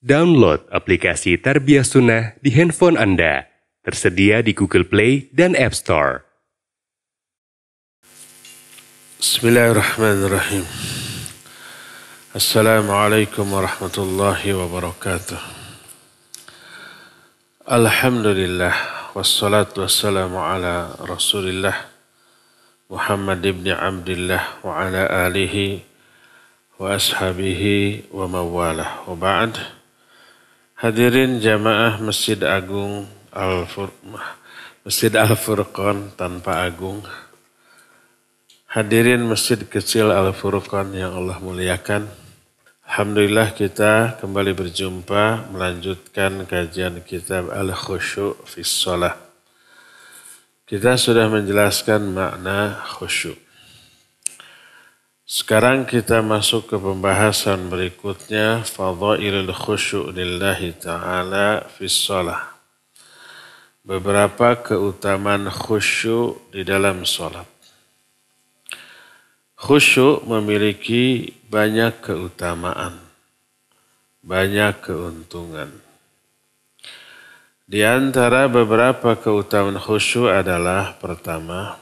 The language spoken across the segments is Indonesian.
Download aplikasi Tarbiyah Sunnah di handphone Anda. Tersedia di Google Play dan App Store. Bismillahirrahmanirrahim. Assalamualaikum warahmatullahi wabarakatuh. Alhamdulillah. Wassalatu wassalamu ala Rasulillah Muhammad ibn Abdillah wa ala alihi wa ashabihi wa mawalah. Wa ba'd. Hadirin jamaah Masjid Agung Masjid Al-Furqan tanpa agung. Hadirin Masjid Kecil Al-Furqan yang Allah muliakan. Alhamdulillah kita kembali berjumpa melanjutkan kajian kitab Al-Khusyu' fis Shalah. Kita sudah menjelaskan makna khusyuk. Sekarang kita masuk ke pembahasan berikutnya, fadhailul khusyuk lillahi ta'ala fis shalah. Beberapa keutamaan khusyuk di dalam salat. Khusyuk memiliki banyak keutamaan, banyak keuntungan. Di antara beberapa keutamaan khusyuk adalah pertama,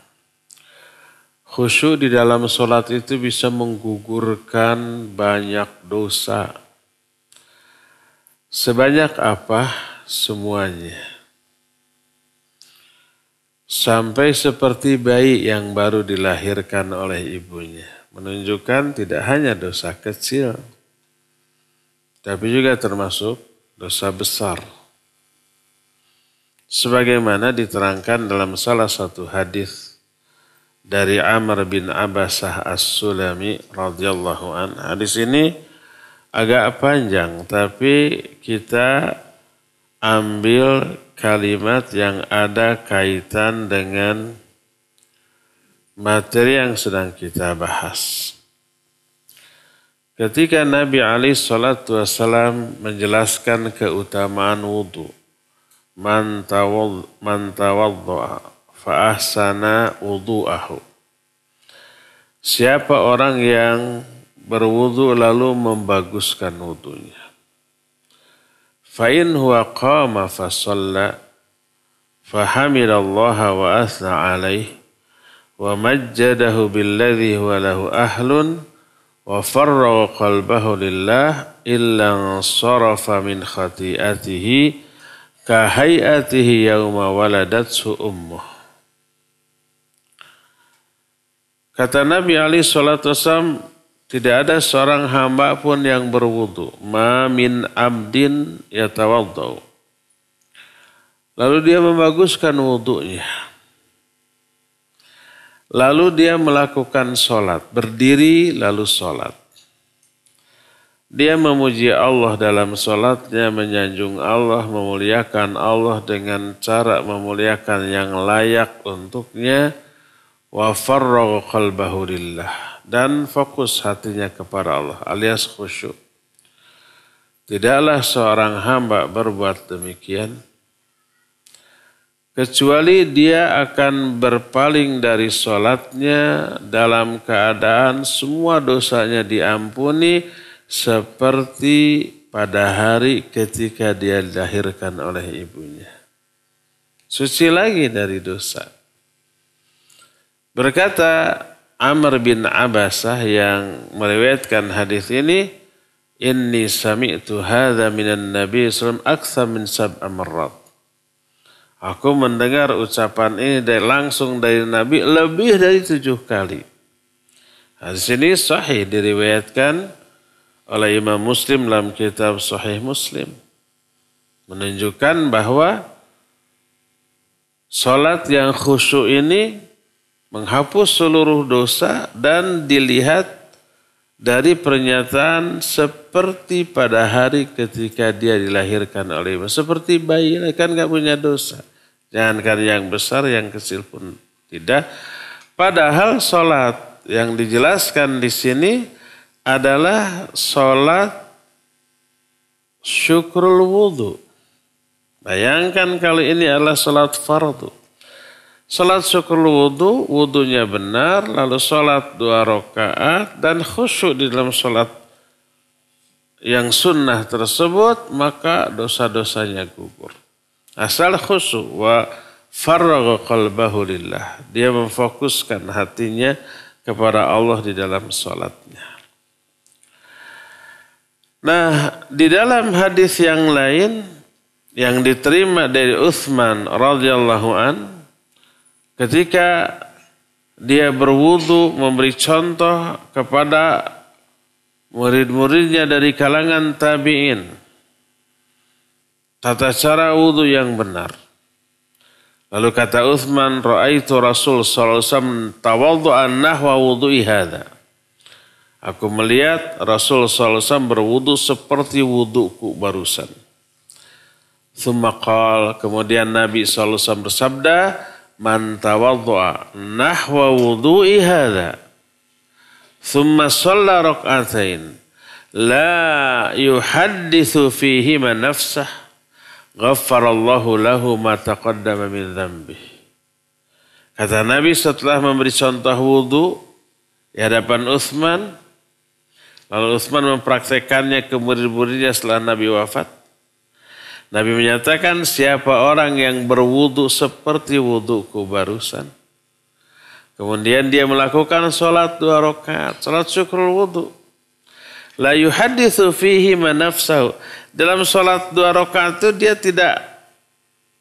khusyuk di dalam sholat itu bisa menggugurkan banyak dosa. Sebanyak apa? Semuanya. Sampai seperti bayi yang baru dilahirkan oleh ibunya. Menunjukkan tidak hanya dosa kecil, tapi juga termasuk dosa besar. Sebagaimana diterangkan dalam salah satu hadis dari Amr bin Abbasah As-Sulami radhiyallahu an. Hadis ini agak panjang, tapi kita ambil kalimat yang ada kaitan dengan materi yang sedang kita bahas. Ketika Nabi SAW menjelaskan keutamaan wudu, man tawaddu'a fa ahsana wudu'ahu. Siapa orang yang berwudu lalu membaguskan wudunya. Fa in huwa qama fa shalla fa hamidallaha wa athna alaihi wa majjadahu billadhi huwa lahu ahlun wa farraga qalbahu lillah illa sarafa min khati'atihi ka hayatihi yawma waladathu ummuh. Kata Nabi SAW, tidak ada seorang hamba pun yang berwudu. Ma min abdin yatawaddau. Lalu dia membaguskan wudunya. Lalu dia melakukan sholat. Berdiri lalu sholat. Dia memuji Allah dalam sholatnya, menyanjung Allah, memuliakan Allah dengan cara memuliakan yang layak untuknya. Wa farraga qalbahu lillah. Dan fokus hatinya kepada Allah alias khusyuk. Tidaklah seorang hamba berbuat demikian kecuali dia akan berpaling dari sholatnya dalam keadaan semua dosanya diampuni seperti pada hari ketika dia dilahirkan oleh ibunya. Suci lagi dari dosa. Berkata Amr bin Abbasah yang meriwayatkan hadis ini, inni sami'tu hadza minan nabi sallallahu alaihi wasallam aktsar min 7 marrat. Aku mendengar ucapan ini langsung dari Nabi lebih dari 7 kali. Hadis ini sahih diriwayatkan oleh Imam Muslim dalam kitab Sahih Muslim. Menunjukkan bahwa salat yang khusyuk ini menghapus seluruh dosa dan dilihat dari pernyataan seperti pada hari ketika dia dilahirkan oleh ibu. Seperti bayi kan gak punya dosa. Jangankan yang besar, yang kecil pun tidak. Padahal sholat yang dijelaskan di sini adalah sholat syukrul wudu. Bayangkan kalau ini adalah sholat fardu. Salat syukur wudu, wudunya benar, lalu salat 2 rakaat dan khusyuk di dalam salat yang sunnah tersebut, maka dosa-dosanya gugur. Asal khusyuk wa farragha qalbahu lillah. Dia memfokuskan hatinya kepada Allah di dalam salatnya. Nah, di dalam hadis yang lain yang diterima dari Utsman radhiyallahu an, ketika dia berwudu memberi contoh kepada murid-muridnya dari kalangan tabi'in tata cara wudu yang benar. Lalu kata Utsman, ra'aitu Rasul sallallahu alaihi wasallam tawaddu'a nahwa wudu'i hadza. Aku melihat Rasul sallallahu alaihi wasallam berwudu seperti wuduku barusan. Tsumma qala, kemudian Nabi sallallahu alaihi wasallam bersabda, man tawaddu'a nahwa wudu'i hadza thumma shalla rak'atain la yuhadditsu fihima nafsah ghaffarallahu lahu ma taqaddama min dzambihi. Kata Nabi setelah memberi contoh wudu di hadapan Utsman, lalu Utsman mempraktekannya ke murid-muridnya setelah Nabi wafat. Nabi menyatakan, siapa orang yang berwudu seperti wuduku barusan, kemudian dia melakukan sholat 2 rakaat, sholat syukrul wudu, la yuhaditsu fihi ma nafsahu. Dalam sholat 2 rakaat itu dia tidak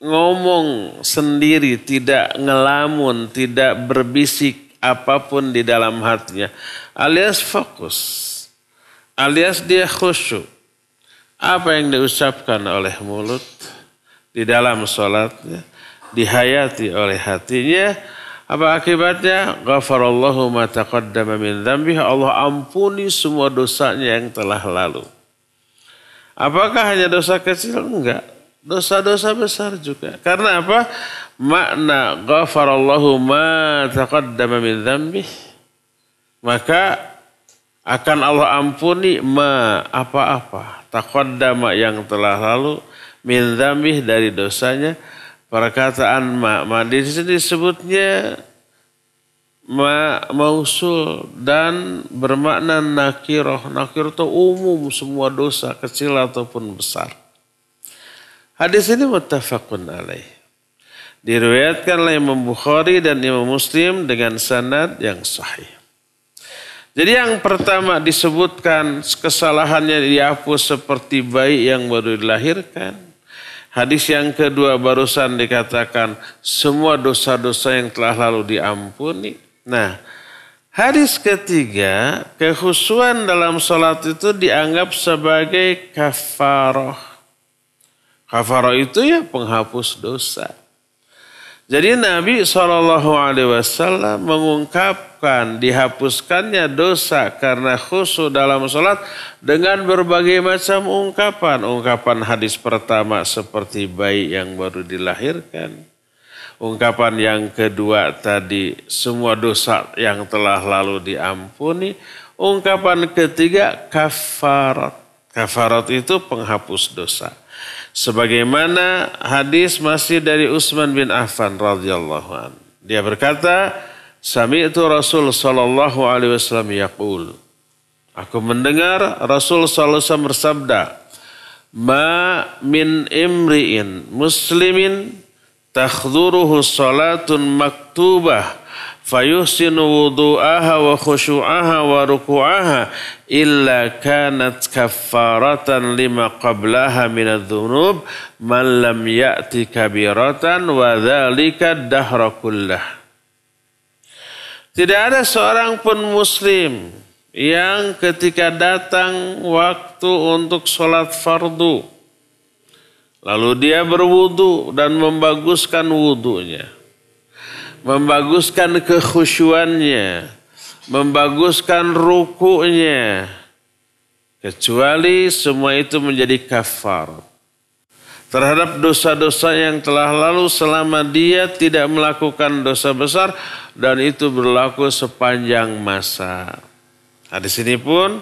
ngomong sendiri, tidak ngelamun, tidak berbisik apapun di dalam hatinya, alias fokus, alias dia khusyuk. Apa yang diucapkan oleh mulut di dalam sholatnya dihayati oleh hatinya. Apa akibatnya? Ghafarallahu ma taqaddama min dzambihi. Allah ampuni semua dosanya yang telah lalu. Apakah hanya dosa kecil? Enggak. Dosa-dosa besar juga. Karena apa? Makna ghafarallahu ma taqaddama min dzambihi, maka akan Allah ampuni ma apa-apa taqaddama yang telah lalu min dzambihi dari dosanya. Perkataan ma di sini disebutnya mausul dan bermakna nakirah. Nakirah itu umum, semua dosa kecil ataupun besar. Hadis ini muttafaqun alaih. Diriwayatkan oleh Imam Bukhari dan Imam Muslim dengan sanad yang sahih. Jadi yang pertama disebutkan kesalahannya dihapus seperti bayi yang baru dilahirkan. Hadis yang kedua barusan dikatakan semua dosa-dosa yang telah lalu diampuni. Nah, hadis ketiga, kekhusyuan dalam sholat itu dianggap sebagai kafarah. Kafarah itu ya penghapus dosa. Jadi Nabi SAW mengungkapkan dihapuskannya dosa karena khusyuk dalam sholat dengan berbagai macam ungkapan. Ungkapan hadis pertama seperti bayi yang baru dilahirkan. Ungkapan yang kedua tadi semua dosa yang telah lalu diampuni. Ungkapan ketiga kafarat. Kafarat itu penghapus dosa. Sebagaimana hadis masih dari Utsman bin Affan radhiyallahu an. Dia berkata, sami'tu Rasul sallallahu alaihi wasallam yaqul. Aku mendengar Rasul sallallahu alaihi wasallam bersabda, ma min imri'in muslimin takhduruhu salatun maktubah fayuhsinu wudu'aha wa khusyu'aha wa ruku'aha illa kanat kaffaratan lima qablaha minadh dhunub man lam ya'ti kabiratan wa dhalika dahra kullah. Tidak ada seorang pun muslim yang ketika datang waktu untuk sholat fardu lalu dia berwudu dan membaguskan wudunya, membaguskan kekhusyuannya, membaguskan ruku'nya, kecuali semua itu menjadi kafar terhadap dosa-dosa yang telah lalu selama dia tidak melakukan dosa besar dan itu berlaku sepanjang masa. Hadis ini pun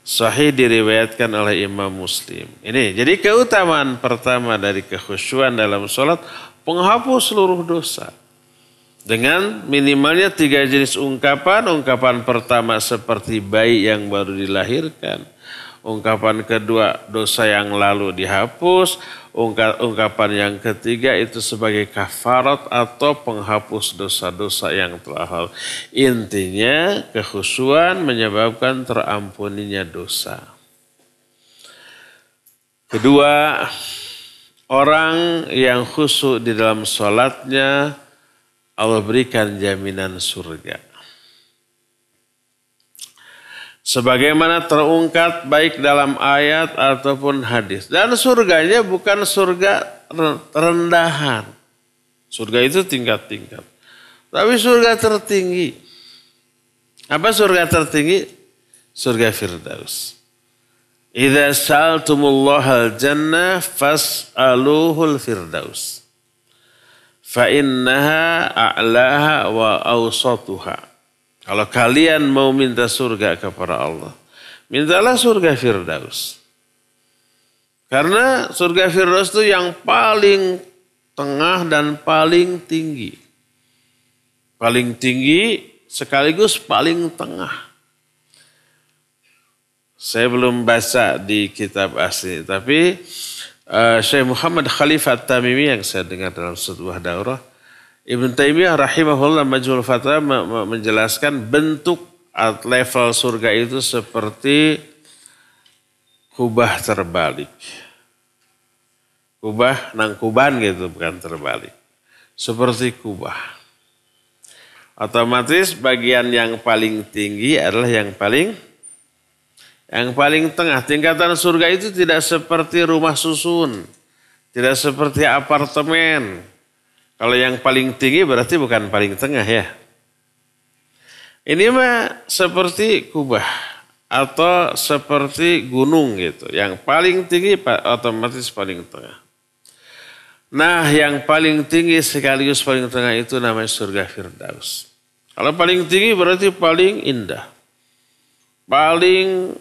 sahih diriwayatkan oleh Imam Muslim. Ini jadi keutamaan pertama dari kekhusyuan dalam sholat, penghapus seluruh dosa. Dengan minimalnya 3 jenis ungkapan. Ungkapan pertama seperti bayi yang baru dilahirkan. Ungkapan kedua, dosa yang lalu dihapus. Ungkapan yang ketiga itu sebagai kafarat atau penghapus dosa-dosa yang telah lalu. Intinya kekhusyuan menyebabkan terampuninya dosa. Kedua, orang yang khusyuk di dalam sholatnya Allah berikan jaminan surga. Sebagaimana terungkap baik dalam ayat ataupun hadis. Dan surganya bukan surga rendahan. Surga itu tingkat-tingkat. Tapi surga tertinggi. Apa surga tertinggi? Surga Firdaus. Idza sa'altumullahal jannah fas'aluhul Firdaus. Fa innaha a'laha wa awsatuha. Kalau kalian mau minta surga kepada Allah, mintalah surga Firdaus. Karena surga Firdaus itu yang paling tengah dan paling tinggi. Paling tinggi sekaligus paling tengah. Saya belum baca di kitab asli, tapi Syekh Muhammad Khalifah At-Tamimi yang saya dengar dalam sebuah daurah, Ibn Taimiyah rahimahullah Majmu'ul Fatawa menjelaskan bentuk level surga itu seperti kubah terbalik. Kubah nangkuban gitu, bukan terbalik. Seperti kubah. Otomatis bagian yang paling tinggi adalah yang paling tengah. Tingkatan surga itu tidak seperti rumah susun. Tidak seperti apartemen. Kalau yang paling tinggi berarti bukan paling tengah ya. Ini mah seperti kubah atau seperti gunung gitu. Yang paling tinggi otomatis paling tengah. Nah yang paling tinggi sekaligus paling tengah itu namanya surga Firdaus. Kalau paling tinggi berarti paling indah. Paling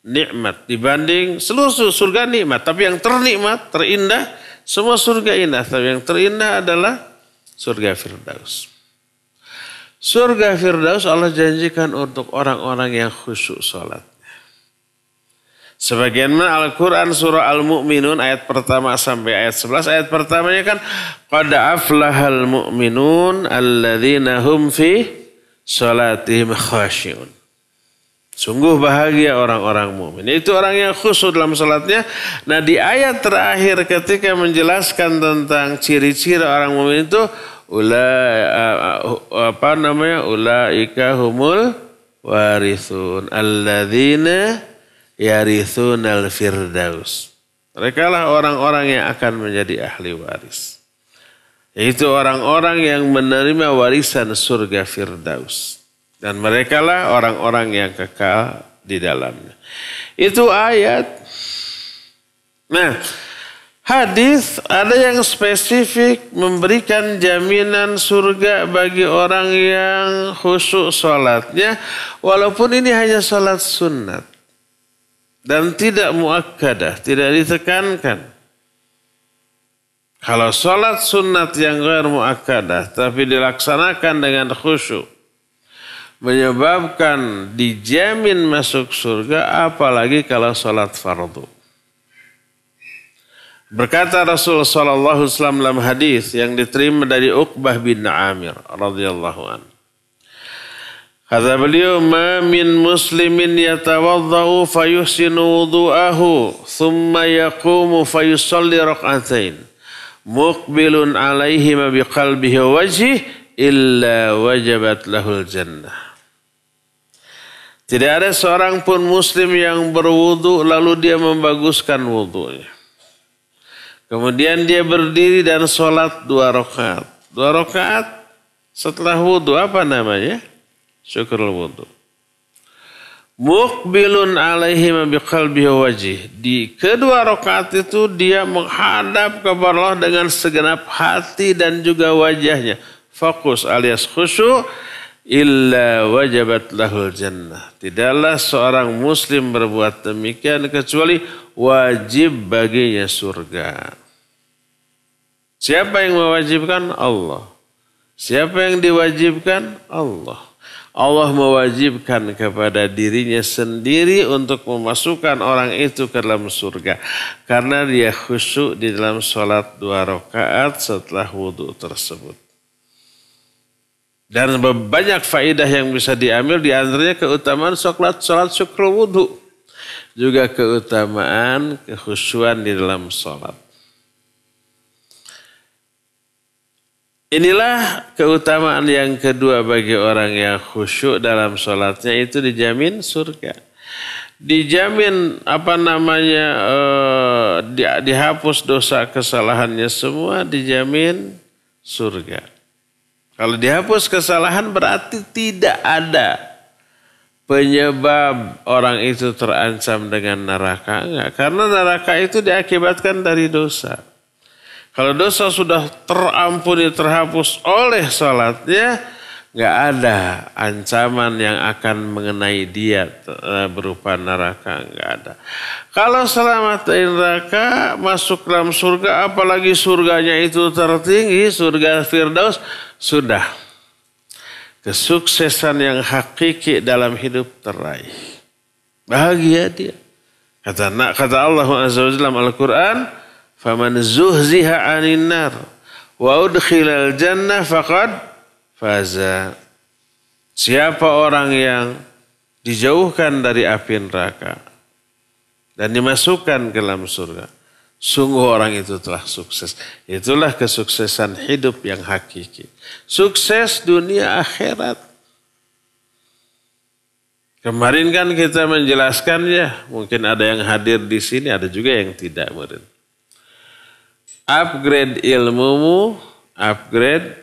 nikmat dibanding seluruh surga nikmat. Tapi yang ternikmat, terindah, semua surga indah, tapi yang terindah adalah surga Firdaus. Surga Firdaus Allah janjikan untuk orang-orang yang khusyuk sholatnya. Sebagaimana Al-Quran surah Al-Mu'minun ayat pertama sampai ayat 11. Ayat pertamanya kan qad aflahal mu'minun alladzina hum fi sholatihim khasyi'un. Sungguh bahagia orang-orang mukmin. Itu orang yang khusyuk dalam salatnya. Nah di ayat terakhir ketika menjelaskan tentang ciri-ciri orang mukmin itu ulaika humul warithun alladzina yarithunal firdaus. Mereka lah orang-orang yang akan menjadi ahli waris. Yaitu orang-orang yang menerima warisan surga Firdaus. Dan mereka lah orang-orang yang kekal di dalamnya. Itu ayat. Nah, hadis ada yang spesifik memberikan jaminan surga bagi orang yang khusyuk sholatnya. Walaupun ini hanya sholat sunat. Dan tidak muakkadah, tidak ditekankan. Kalau sholat sunat yang ghair muakkadah tapi dilaksanakan dengan khusyuk, menyebabkan dijamin masuk surga, apalagi kalau sholat fardu. Berkata Rasul sallallahu alaihi wasallam dalam hadis yang diterima dari Uqbah bin Amir radhiyallahu anhu. Kata beliau, "Ma min muslimin yatawaddau fayuhsinu wudu'ahu, thumma yaqumu fayusalli rak'atain, muqbilun alaihi ma biqalbihi wa wajhihi illa wajabat lahul jannah." Tidak ada seorang pun muslim yang berwudu lalu dia membaguskan wudunya. Kemudian dia berdiri dan sholat 2 rakaat. 2 rakaat setelah wudu apa namanya? Syukrul wudu. Muqbilun alaihi ma biqalbihi wa wajhihi. Di kedua rakaat itu dia menghadap kepada Allah dengan segenap hati dan juga wajahnya. Fokus alias khusyuk. Illa wajabat lahul jannah. Tidaklah seorang muslim berbuat demikian kecuali wajib baginya surga. Siapa yang mewajibkan? Allah. Siapa yang diwajibkan? Allah. Allah mewajibkan kepada dirinya sendiri untuk memasukkan orang itu ke dalam surga. Karena dia khusyuk di dalam sholat 2 rakaat setelah wudhu tersebut. Dan banyak faedah yang bisa diambil, di antaranya keutamaan sholat syukur wudhu. Juga keutamaan kekhusyuan di dalam sholat. Inilah keutamaan yang kedua bagi orang yang khusyuk dalam sholatnya, itu dijamin surga. Dijamin dihapus dosa kesalahannya semua, dijamin surga. Kalau dihapus kesalahan berarti tidak ada penyebab orang itu terancam dengan neraka. Enggak. Karena neraka itu diakibatkan dari dosa. Kalau dosa sudah terampuni, terhapus oleh salatnya, nggak ada ancaman yang akan mengenai dia berupa neraka, nggak ada. Kalau selamat dari neraka, masuk dalam surga, apalagi surganya itu tertinggi, surga Firdaus, sudah. Kesuksesan yang hakiki dalam hidup teraih. Bahagia dia. Kata Allah Azza wa Jalla dalam Al-Quran, faman zuhziha 'anil nar wa udkhilal jannah faqad faza. Siapa orang yang dijauhkan dari api neraka dan dimasukkan ke dalam surga, sungguh orang itu telah sukses. Itulah kesuksesan hidup yang hakiki. Sukses dunia akhirat. Kemarin kan kita menjelaskan ya, mungkin ada yang hadir di sini, ada juga yang tidak murid. Upgrade ilmumu, upgrade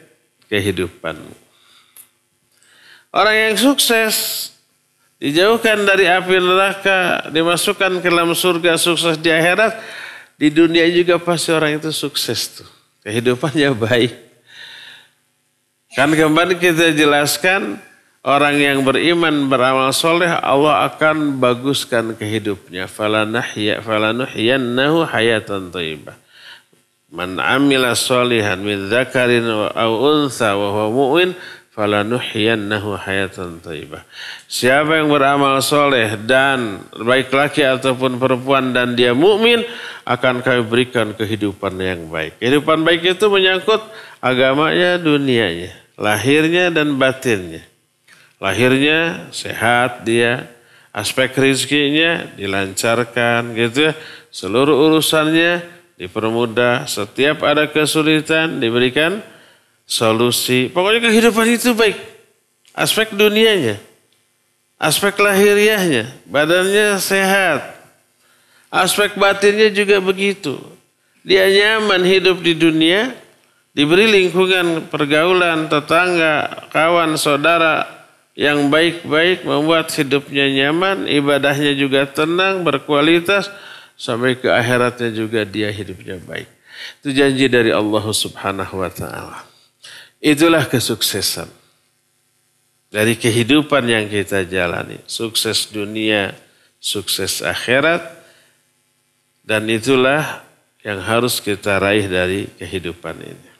kehidupanmu. Orang yang sukses, dijauhkan dari api neraka, dimasukkan ke dalam surga, sukses di akhirat, di dunia juga pasti orang itu sukses tuh. Kehidupannya baik. Kan kemarin kita jelaskan, orang yang beriman, beramal soleh, Allah akan baguskan kehidupnya. Falanuhyiyannahu hayatan thayyibah. Man amila sholihan min dzakarin aw untha wa huwa mu'min falanuhyiyannahu hayatan thayyibah. Siapa yang beramal soleh dan baik laki ataupun perempuan dan dia mukmin, akan kami berikan kehidupan yang baik. Kehidupan baik itu menyangkut agamanya, dunianya, lahirnya dan batinnya. Lahirnya sehat dia, aspek rizkinya dilancarkan gitu ya. Seluruh urusannya dipermudah, setiap ada kesulitan diberikan solusi. Pokoknya kehidupan itu baik. Aspek dunianya, aspek lahiriahnya, badannya sehat. Aspek batinnya juga begitu. Dia nyaman hidup di dunia, diberi lingkungan pergaulan, tetangga, kawan, saudara yang baik-baik, membuat hidupnya nyaman, ibadahnya juga tenang, berkualitas, sampai ke akhiratnya juga dia hidupnya baik. Itu janji dari Allah Subhanahu wa ta'ala. Itulah kesuksesan dari kehidupan yang kita jalani. Sukses dunia, sukses akhirat. Dan itulah yang harus kita raih dari kehidupan ini.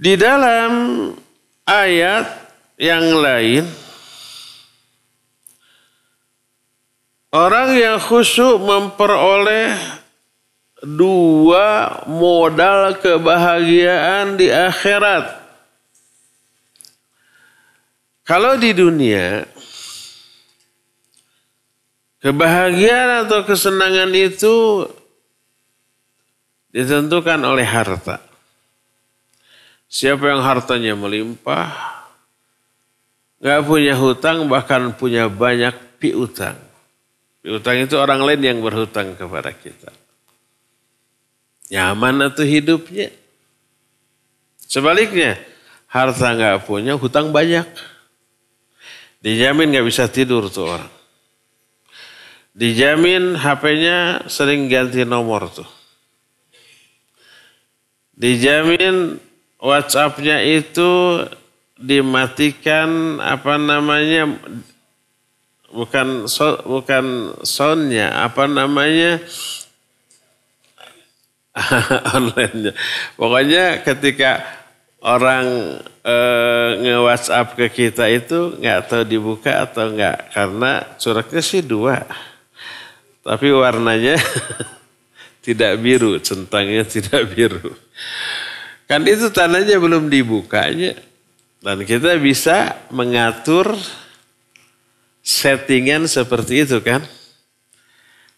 Di dalam ayat yang lain, orang yang khusyuk memperoleh 2 modal kebahagiaan di akhirat. Kalau di dunia, kebahagiaan atau kesenangan itu ditentukan oleh harta. Siapa yang hartanya melimpah, gak punya hutang, bahkan punya banyak piutang. Piutang itu orang lain yang berhutang kepada kita. Nyaman atau hidupnya. Sebaliknya, harta gak punya, hutang banyak. Dijamin gak bisa tidur tuh orang. Dijamin HP-nya sering ganti nomor tuh. Dijamin WhatsApp-nya itu dimatikan bukan soundnya, online-nya. Pokoknya ketika orang nge-WhatsApp ke kita itu nggak tahu dibuka atau enggak. Karena suratnya sih 2. Tapi warnanya tidak biru, centangnya tidak biru. Kan itu tandanya belum dibukanya. Dan kita bisa mengatur settingan seperti itu kan.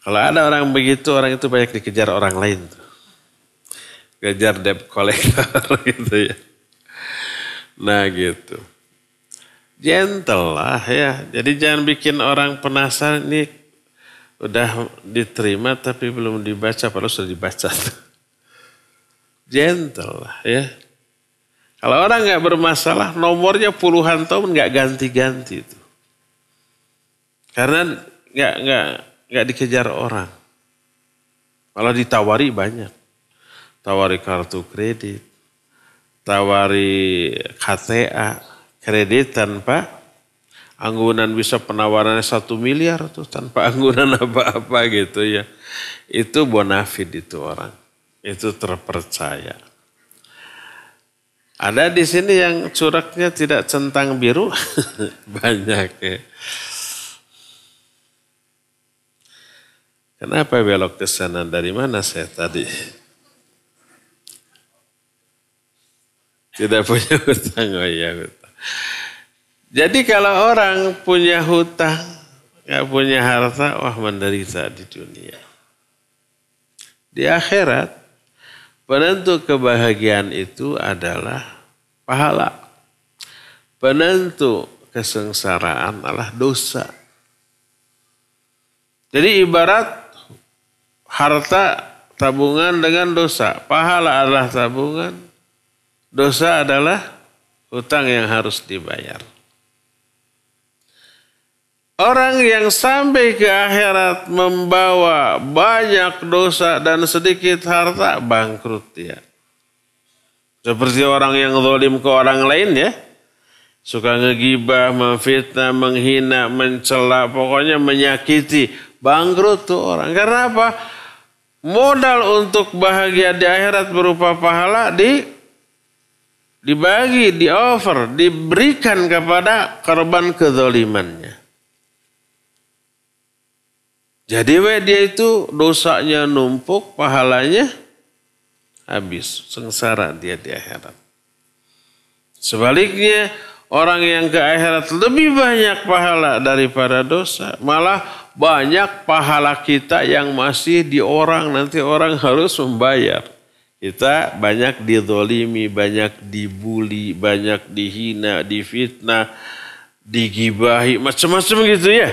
Kalau ada orang begitu, orang itu banyak dikejar orang lain. Kejar debt collector gitu ya. Nah gitu. Gentle lah ya. Jadi jangan bikin orang penasaran ini udah diterima tapi belum dibaca, padahal sudah dibaca. Gentle lah ya. Kalau orang nggak bermasalah, nomornya puluhan tahun nggak ganti-ganti itu. Karena nggak dikejar orang. Malah ditawari banyak. Tawari kartu kredit, tawari KTA, kredit tanpa anggunan, bisa penawarannya 1 miliar tuh tanpa anggunan apa-apa gitu ya. Itu bonafid itu orang. Itu terpercaya. Ada di sini yang coraknya tidak centang biru. Banyak ya. Kenapa belok ke sana? Dari mana saya tadi? Tidak punya hutang. Oh iya, hutang. Jadi kalau orang punya hutang, gak punya harta, wah menderita di dunia. Di akhirat, penentu kebahagiaan itu adalah pahala. Penentu kesengsaraan adalah dosa. Jadi ibarat harta tabungan dengan dosa. Pahala adalah tabungan, dosa adalah hutang yang harus dibayar. Orang yang sampai ke akhirat membawa banyak dosa dan sedikit harta, bangkrut dia. Seperti orang yang zalim ke orang lain ya. Suka ngegibah, memfitnah, menghina, mencela, pokoknya menyakiti. Bangkrut tuh orang. Karena apa? Modal untuk bahagia di akhirat berupa pahala dibagi, di-offer, diberikan kepada korban kezalimannya. Jadi dia itu dosanya numpuk, pahalanya habis. Sengsara dia di akhirat. Sebaliknya, orang yang ke akhirat lebih banyak pahala daripada dosa. Malah banyak pahala kita yang masih di orang, nanti orang harus membayar. Kita banyak dizolimi, banyak dibuli, banyak dihina, difitnah, digibahi, macam-macam gitu ya.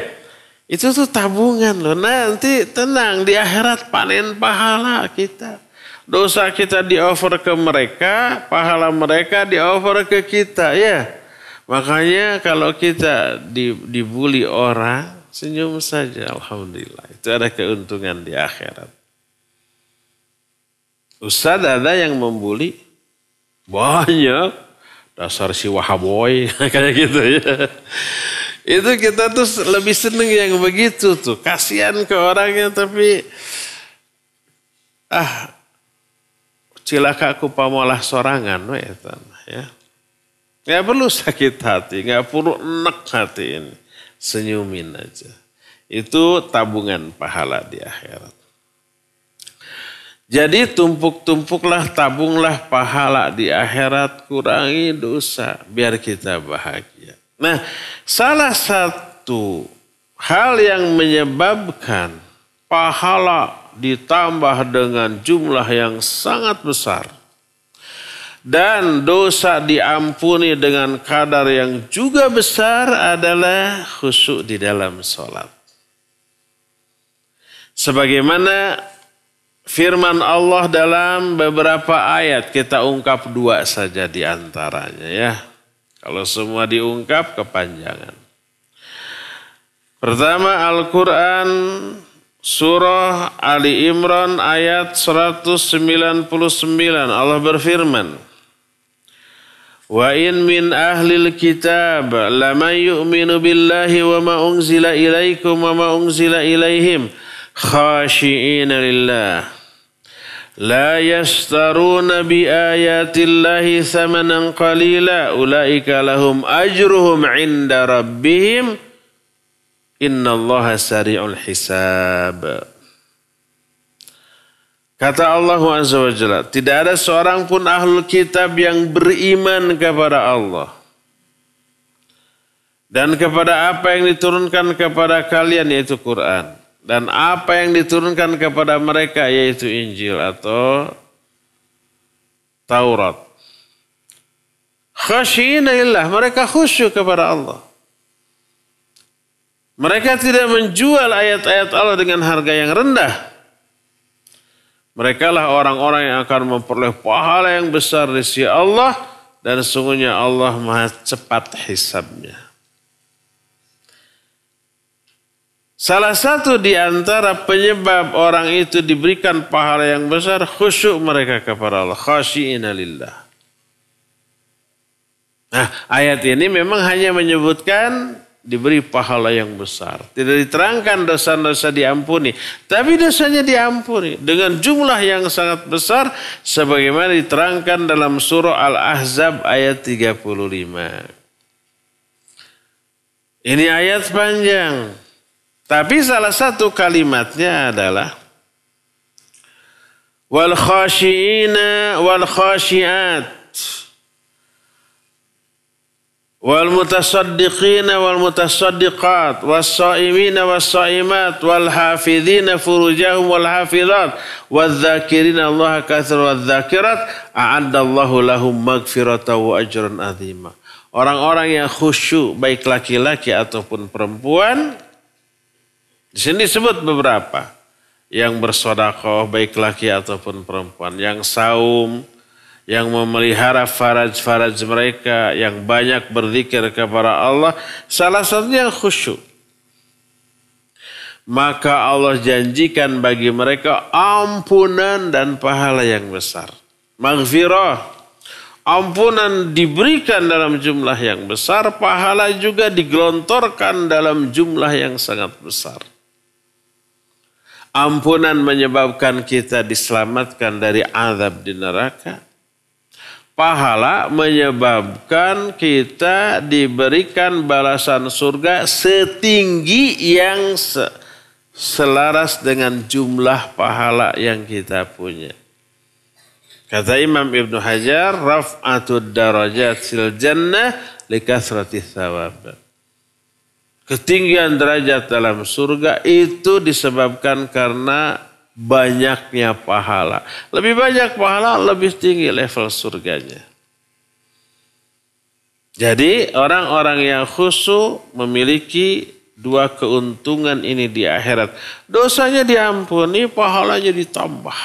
Itu tuh tabungan loh. Nanti tenang, di akhirat panen pahala kita. Dosa kita di-offer ke mereka, pahala mereka di-offer ke kita ya. Makanya kalau kita dibuli orang, senyum saja, alhamdulillah. Itu ada keuntungan di akhirat. Ustadz ada yang membuli? Banyak. Dasar si wahaboy, kayak gitu ya. Itu kita tuh lebih seneng yang begitu tuh. Kasihan ke orangnya tapi cilaka aku pamalah sorangan ya. Gak perlu sakit hati, gak perlu enek hati ini. Senyumin aja. Itu tabungan pahala di akhirat. Jadi tumpuk-tumpuklah, tabunglah pahala di akhirat, kurangi dosa biar kita bahagia. Nah, salah satu hal yang menyebabkan pahala ditambah dengan jumlah yang sangat besar dan dosa diampuni dengan kadar yang juga besar adalah khusyuk di dalam sholat. Sebagaimana firman Allah dalam beberapa ayat, kita ungkap 2 saja di antaranya ya. Kalau semua diungkap kepanjangan. Pertama Al-Quran surah Ali Imran ayat 199. Allah berfirman, Wa in min ahlil kitab laman yu'minu billahi wa ma unzila ilaikum wa ma unzila ilaihim khashi'ina lillah La yashtaruna bi ayatillahi thamanan qalila ulaika lahum ajruhum 'inda rabbihim innallaha sari'ul hisab. Kata Allah Azza wa Jalla, tidak ada seorang pun ahlul kitab yang beriman kepada Allah dan kepada apa yang diturunkan kepada kalian yaitu Quran, dan apa yang diturunkan kepada mereka yaitu Injil atau Taurat. Khasyiina lillah, mereka khusyuk kepada Allah. Mereka tidak menjual ayat-ayat Allah dengan harga yang rendah. Mereka lah orang-orang yang akan memperoleh pahala yang besar di sisi Allah, dan sesungguhnya Allah Maha cepat hisabnya. Salah satu di antara penyebab orang itu diberikan pahala yang besar, khusyuk mereka kepada Allah. Khasyiina lillah. Nah, ayat ini memang hanya menyebutkan diberi pahala yang besar. Tidak diterangkan dosa-dosa diampuni. Tapi dosanya diampuni dengan jumlah yang sangat besar. Sebagaimana diterangkan dalam surah Al-Ahzab ayat 35. Ini ayat panjang. Tapi salah satu kalimatnya adalah wal khashiina wal khashiat wal mutasaddiqina wal mutasaddiqat was shaimina was shaimat wal hafidhina furujahum wal hafizat wal dzakirina Allah katsiran wal dzakirat a'addallahu lahum maghfiratan wa ajran azima. Orang-orang yang khusyuk baik laki-laki ataupun perempuan, di sini disebut beberapa, yang bersedekah baik laki ataupun perempuan, yang saum, yang memelihara faraj-faraj mereka, yang banyak berzikir kepada Allah, salah satunya yang khusyuk. Maka Allah janjikan bagi mereka ampunan dan pahala yang besar. Maghfirah, ampunan diberikan dalam jumlah yang besar, pahala juga digelontorkan dalam jumlah yang sangat besar. Ampunan menyebabkan kita diselamatkan dari azab di neraka. Pahala menyebabkan kita diberikan balasan surga setinggi yang selaras dengan jumlah pahala yang kita punya. Kata Imam Ibnu Hajar, raf'atud darajat fil jannah likasratis thawab. Ketinggian derajat dalam surga itu disebabkan karena banyaknya pahala. Lebih banyak pahala, lebih tinggi level surganya. Jadi orang-orang yang khusyuk memiliki dua keuntungan ini di akhirat. Dosanya diampuni, pahalanya ditambah.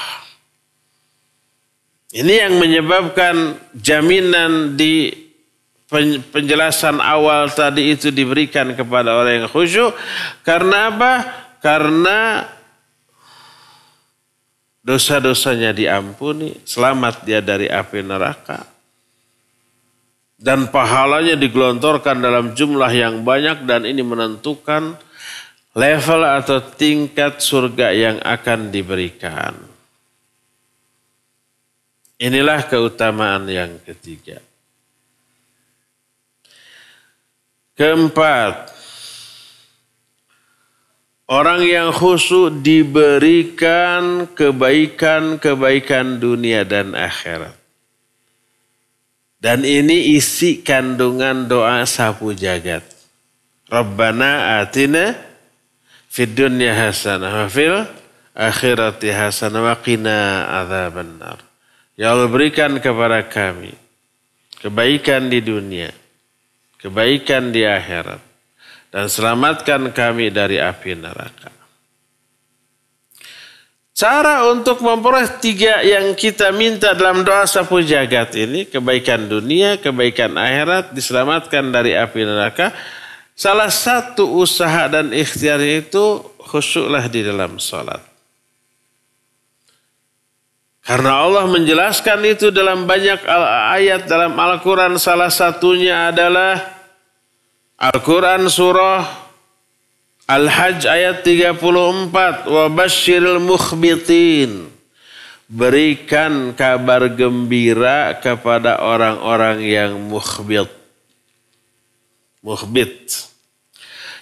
Ini yang menyebabkan jaminan di penjelasan awal tadi itu diberikan kepada orang yang khusyuk. Karena apa? Karena dosa-dosanya diampuni, selamat dia dari api neraka. Dan pahalanya digelontorkan dalam jumlah yang banyak, dan ini menentukan level atau tingkat surga yang akan diberikan. Inilah keutamaan yang ketiga. Keempat, orang yang khusyuk diberikan kebaikan-kebaikan dunia dan akhirat. Dan ini isi kandungan doa sapu jagat. Rabbana atina fid dunya hasanah wa fil akhirati hasanah wa qina adzabannar. Ya Allah, berikan kepada kami kebaikan di dunia, kebaikan di akhirat, dan selamatkan kami dari api neraka. Cara untuk memperoleh tiga yang kita minta dalam doa sapu jagat ini, kebaikan dunia, kebaikan akhirat, diselamatkan dari api neraka, salah satu usaha dan ikhtiar itu khusyuklah di dalam sholat. Karena Allah menjelaskan itu dalam banyak ayat dalam Al-Quran. Salah satunya adalah Al-Quran surah Al-Hajj ayat 34. Wa basyiril mukhbitin berikan kabar gembira kepada orang-orang yang mukhbit.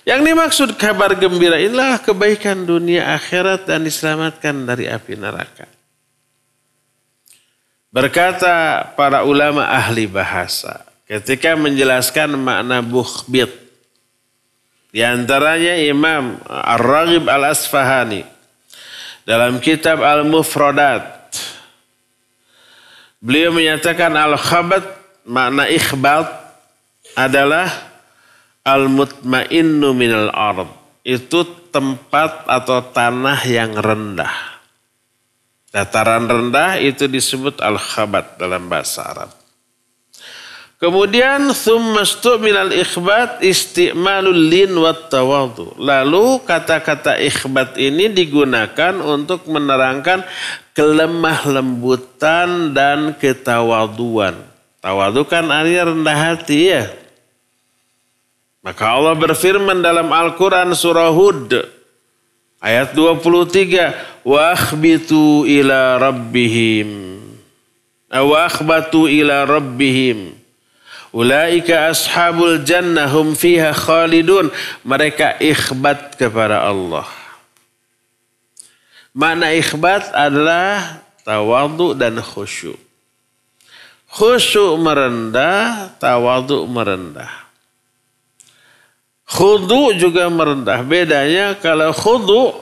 Yang dimaksud kabar gembira inilah kebaikan dunia akhirat dan diselamatkan dari api neraka. Berkata para ulama ahli bahasa ketika menjelaskan makna mukhbit. Di antaranya Imam Ar-Raghib Al-Asfahani dalam kitab Al-Mufradat. Beliau menyatakan al-khabat, makna ikhbat adalah al-mutmainnu minal ard. Itu tempat atau tanah yang rendah. Dataran rendah itu disebut al-khabat dalam bahasa Arab. Kemudian thummastu minal ikhbat isti'malul lin wat tawadhu. Lalu kata-kata ikhbat ini digunakan untuk menerangkan kelemah lembutan dan ketawaduan. Tawadhu kan artinya rendah hati ya. Maka Allah berfirman dalam Al-Quran surah Hud ayat 23. Wa akhbitu ila rabbihim. Wa akhbatu ila rabbihim. Ulaika ashabul jannah hum fiha khalidun. Mereka ikhbat kepada Allah. Makna ikhbat adalah tawadhu dan khusyuk. Khusyuk merendah, tawadhu merendah. Khudu juga merendah. Bedanya kalau khudu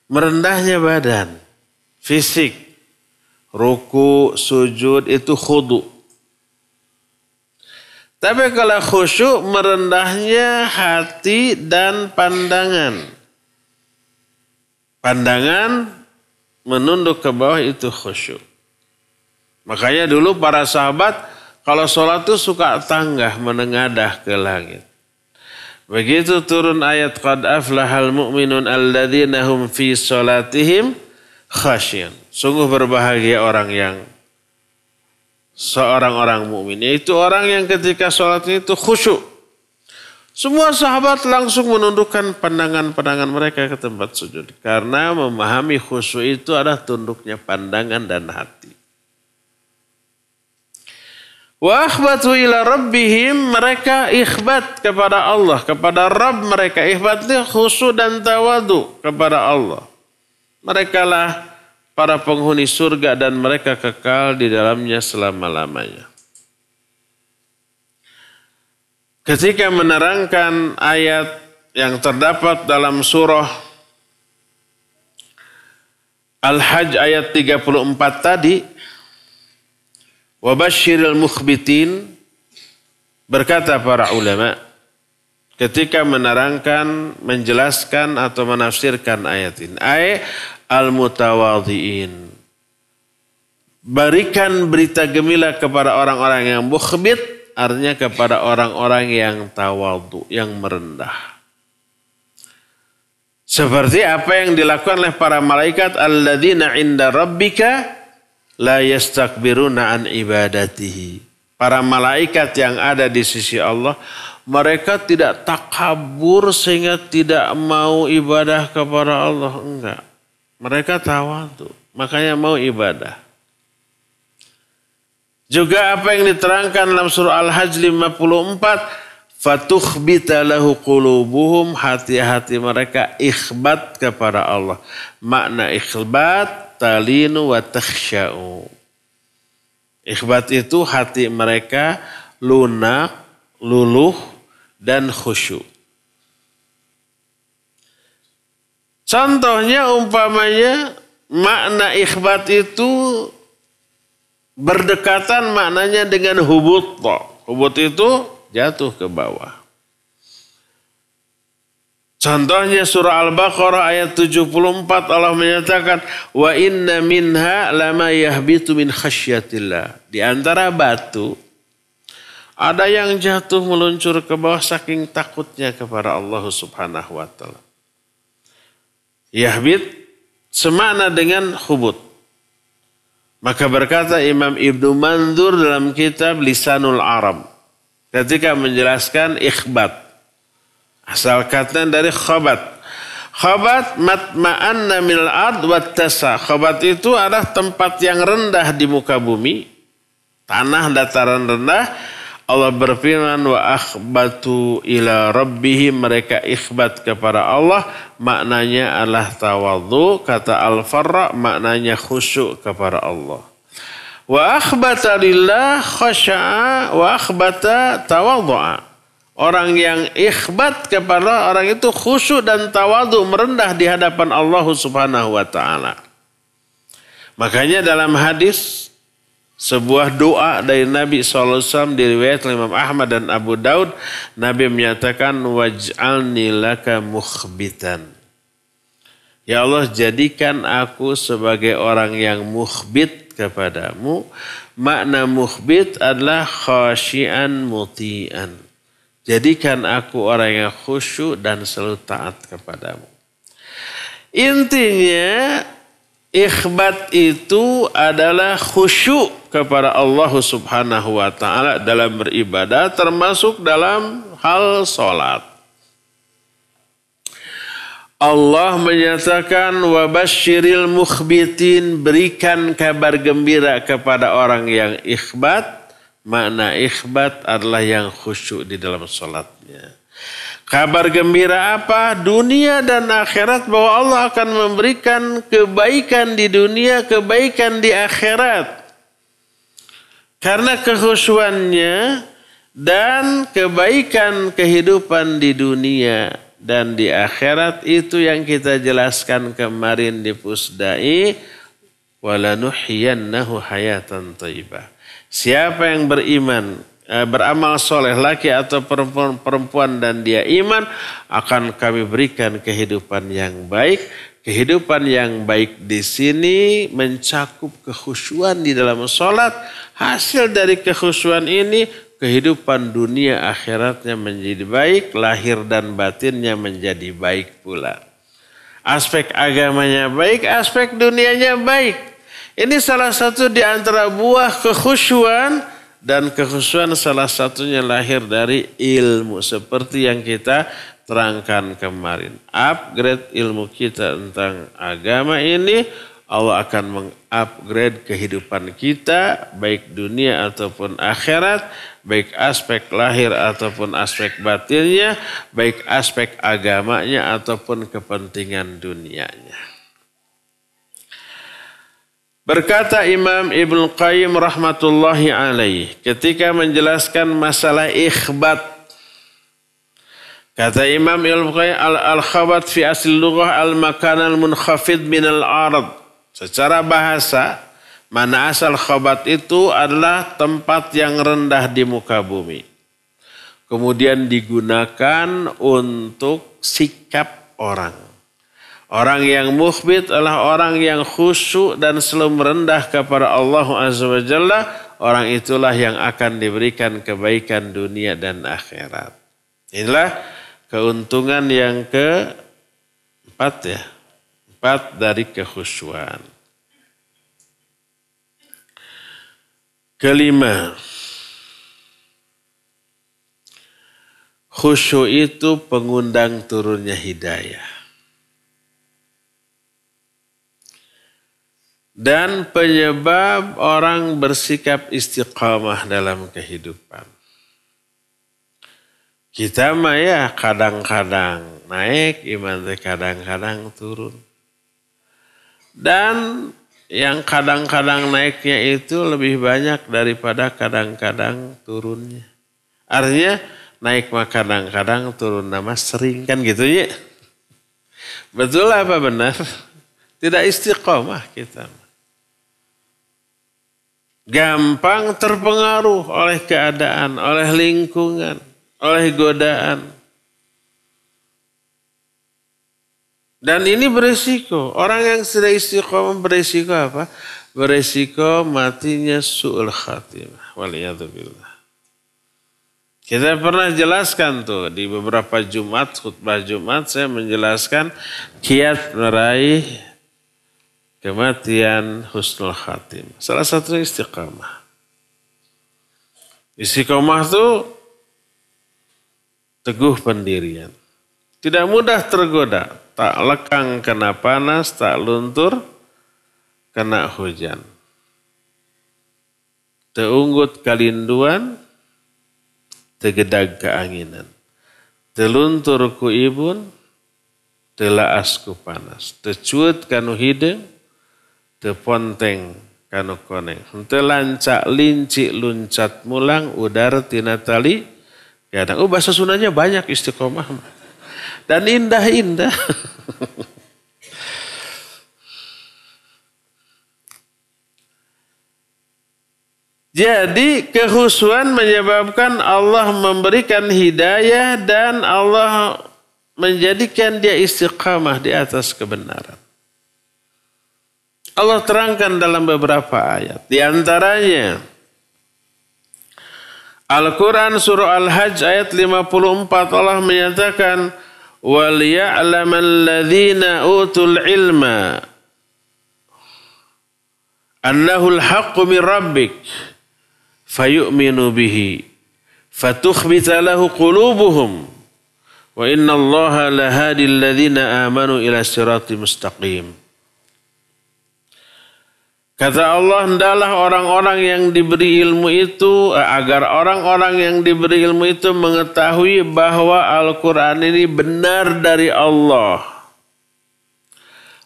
merendahnya badan, fisik. Ruku, sujud itu khudu. Tapi kalau khusyuk merendahnya hati dan pandangan. Pandangan menunduk ke bawah itu khusyuk. Makanya dulu para sahabat kalau sholat itu suka tanggah menengadah ke langit. Begitu turun ayat qad aflahal mu'minun alladzina hum fi sholatihim khasyin. Sungguh berbahagia seorang mukmin, yaitu orang yang ketika sholatnya itu khusyuk. Semua sahabat langsung menundukkan pandangan-pandangan mereka ke tempat sujud. Karena memahami khusyuk itu adalah tunduknya pandangan dan hati. Wa akhbatu ila rabbihim, mereka ikhbat kepada Allah, kepada Rabb mereka. Ikhbatnya khusyuk dan tawadu kepada Allah. Mereka lah para penghuni surga dan mereka kekal di dalamnya selama-lamanya. Ketika menerangkan ayat yang terdapat dalam surah Al-Hajj ayat 34 tadi, wabashiril mukhbitin, berkata para ulama ketika menerangkan, menjelaskan atau menafsirkan ayat ini, al-mutawadhi'in. Berikan berita gembira kepada orang-orang yang mukhbit, artinya kepada orang-orang yang tawadhu, yang merendah. Seperti apa yang dilakukan oleh para malaikat alladzina 'inda rabbika la yastakbiruna an ibadatihi. Para malaikat yang ada di sisi Allah, mereka tidak takabur sehingga tidak mau ibadah kepada Allah, enggak. Mereka tawadhu, makanya mau ibadah. Juga apa yang diterangkan dalam surah Al-Hajj 54, fatukhbita lahu qulubuhum, hati-hati mereka ikhbat kepada Allah. Makna ikhbat talinu wa takhsya'u. Ikhbat itu hati mereka lunak, luluh dan khusyuk. Contohnya umpamanya makna ikhbat itu berdekatan maknanya dengan hubut. Hubut itu jatuh ke bawah. Contohnya surah Al-Baqarah ayat 74 Allah menyatakan wa inna minha lama yahbitu min khasyatillah. Di antara batu ada yang jatuh meluncur ke bawah saking takutnya kepada Allah Subhanahu wa taala. Yahbit semakna dengan hubut. Maka berkata Imam Ibnu Mandzur dalam kitab Lisanul Arab ketika menjelaskan ikhbat, asal kata dari khabat, Khabat matma'anna minal ard wattasa. Khabat itu adalah tempat yang rendah di muka bumi. Tanah dataran rendah. Allah berfirman wa akhbatu ila rabbihim, mereka ikhbat kepada Allah, maknanya adalah tawadhu. Kata Al-Farra maknanya khusyuk kepada Allah. Wa akhbata lillah khasya'a wa akhbata tawadhu'a. Orang yang ikhbat kepada orang itu khusyuk dan tawadhu, merendah di hadapan Allah Subhanahu wa taala. Makanya dalam hadis sebuah doa dari Nabi SAW diriwayatkan oleh Imam Ahmad dan Abu Daud, Nabi menyatakan waj'alni laka mukhbitan. Ya Allah, jadikan aku sebagai orang yang mukhbit kepadamu. Makna mukhbit adalah khasyian muti'an. Jadikan aku orang yang khusyuk dan selalu taat kepadamu. Intinya ikhbat itu adalah khusyuk kepada Allah Subhanahu wa taala dalam beribadah, termasuk dalam hal salat. Allah menyatakan wa basyiril mukhbitin, berikan kabar gembira kepada orang yang ikhbat. Makna ikhbat adalah yang khusyuk di dalam salatnya. Kabar gembira apa? Dunia dan akhirat, bahwa Allah akan memberikan kebaikan di dunia, kebaikan di akhirat. Karena kekhusyuannya dan kebaikan kehidupan di dunia dan di akhirat itu yang kita jelaskan kemarin di Pusdai. Walanuhyiyannahu hayatan thayyibah. Siapa yang beriman, beramal soleh, laki atau perempuan dan dia iman, akan kami berikan kehidupan yang baik. Kehidupan yang baik di sini mencakup kekhusyuan di dalam sholat. Hasil dari kekhusyuan ini, kehidupan dunia akhiratnya menjadi baik, lahir dan batinnya menjadi baik pula. Aspek agamanya baik, aspek dunianya baik. Ini salah satu di antara buah kekhusyuan, dan kekhusyuan salah satunya lahir dari ilmu seperti yang kita terangkan kemarin. Upgrade ilmu kita tentang agama ini, Allah akan mengupgrade kehidupan kita baik dunia ataupun akhirat, baik aspek lahir ataupun aspek batinnya, baik aspek agamanya ataupun kepentingan dunianya. Berkata Imam Ibnu Qayyim rahmatullahi alaih ketika menjelaskan masalah ikhbat. Kata Imam Ibnu Qayyim al-khabat fi asli lughah al-makan al-munkhafid min al-ard. Secara bahasa, mana asal khabat itu adalah tempat yang rendah di muka bumi. Kemudian digunakan untuk sikap orang. Orang yang mukhbit adalah orang yang khusyuk dan selalu merendah kepada Allah Azza wa Jalla. Orang itulah yang akan diberikan kebaikan dunia dan akhirat. Inilah keuntungan yang keempat ya. 4 dari kekhusyuan. Kelima, khusyuk itu pengundang turunnya hidayah. Dan penyebab orang bersikap istiqamah dalam kehidupan. Kita mah ya kadang-kadang naik, iman kadang-kadang turun. Dan yang kadang-kadang naiknya itu lebih banyak daripada kadang-kadang turunnya. Artinya naik mah kadang-kadang, turun nama sering, kan gitu ya. Betul apa benar? Tidak istiqamah kita. Gampang terpengaruh oleh keadaan, oleh lingkungan, oleh godaan. Dan ini beresiko. Orang yang sudah istiqomah beresiko apa? Beresiko matinya su'ul khatimah. Waliyadzubillah. Kita pernah jelaskan tuh di beberapa Jumat, khutbah Jumat, saya menjelaskan kiat meraih kematian husnul khatimah. Salah satunya istiqamah. Istiqamah itu teguh pendirian. Tidak mudah tergoda. tak lekang kena panas, tak luntur kena hujan. Teunggut kalinduan, tegedag keanginan. Teluntur ku ibun, telaas ku panas. Tecuut kanu hidung, teponteng kanu koneng. Telancak lincik luncat mulang, udar tina tali gadang. Bahasa Sundanya banyak istiqomah. Dan indah-indah. Jadi kehusuan menyebabkan Allah memberikan hidayah dan Allah menjadikan dia istiqamah di atas kebenaran. Allah terangkan dalam beberapa ayat. Di antaranya Al-Quran surah Al-Hajj ayat 54 Allah menyatakan وَلْيَعْلَمَ الَّذِينَ أُوتُوا الْعِلْمَ أَنَّهُ الْحَقُّ مِنْ رَبِّكَ فَيُؤْمِنُوا بِهِ فَتُخْبِتَ لَهُ قُلُوبُهُمْ وَإِنَّ اللَّهَ لَهَادِي الَّذِينَ آمَنُوا إِلَى صِرَاطٍ مُسْتَقِيمٍ. Kata Allah, hendaklah orang-orang yang diberi ilmu itu, agar orang-orang yang diberi ilmu itu mengetahui bahwa Al-Quran ini benar dari Allah.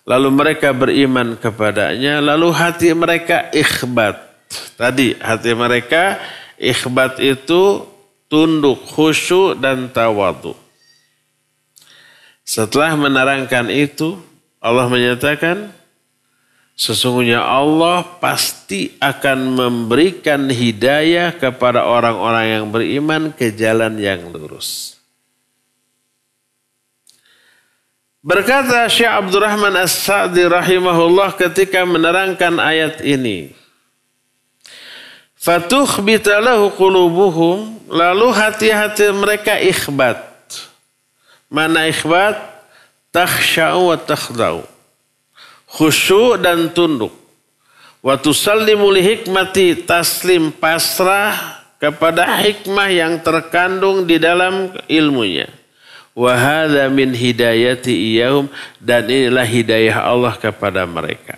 Lalu mereka beriman kepadanya, lalu hati mereka ikhbat. Tadi hati mereka ikhbat itu tunduk, khusyuk dan tawadu. Setelah menerangkan itu, Allah menyatakan, sesungguhnya Allah pasti akan memberikan hidayah kepada orang-orang yang beriman ke jalan yang lurus. Berkata Syekh Abdurrahman As-Sa'di rahimahullah ketika menerangkan ayat ini. Fatukhbita lahu qulubuhum, lalu hati-hati mereka ikhbat. Mana ikhbat? Takhsha'u wa takhda'u. Khusyuk dan tunduk. Wa tusallimu li hikmati, taslim pasrah kepada hikmah yang terkandung di dalam ilmunya. Wa hadza min hidayati iyahum, dan inilah hidayah Allah kepada mereka.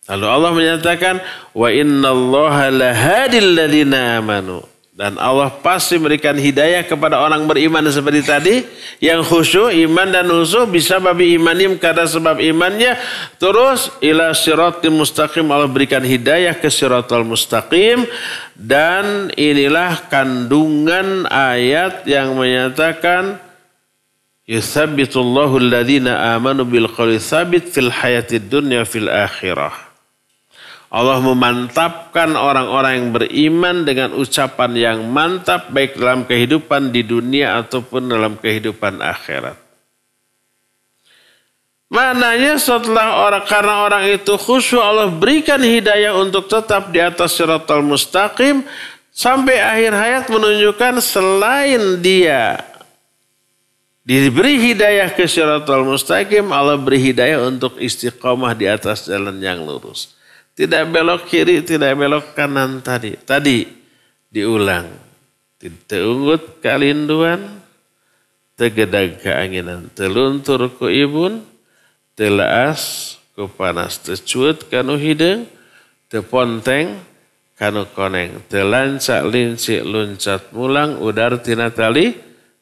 Lalu Allah menyatakan wa innallaha lahadil ladzina amanu, dan Allah pasti memberikan hidayah kepada orang beriman seperti tadi, yang khusyuk, iman dan khusyuk bisa babi imanim karena sebab imannya. Terus ila siratal mustaqim, Allah berikan hidayah ke siratal mustaqim. Dan inilah kandungan ayat yang menyatakan yuthabbitullahu alladhina amanu bil qawli tsabit fil hayatid dunya fil akhirah. Allah memantapkan orang-orang yang beriman dengan ucapan yang mantap baik dalam kehidupan di dunia ataupun dalam kehidupan akhirat. Maknanya setelah karena orang itu khusyuk, Allah berikan hidayah untuk tetap di atas siratal mustaqim sampai akhir hayat, menunjukkan selain dia diberi hidayah ke siratal mustaqim, Allah beri hidayah untuk istiqamah di atas jalan yang lurus. Tidak belok kiri, tidak belok kanan tadi. Tadi diulang. Teunggut kalinduan, tegedag keanginan. Teluntur ku ibun, telaas ku panas. Tecuut kanu hidung, teponteng kanu koneng. Telancak lincik luncat mulang, udar tina tali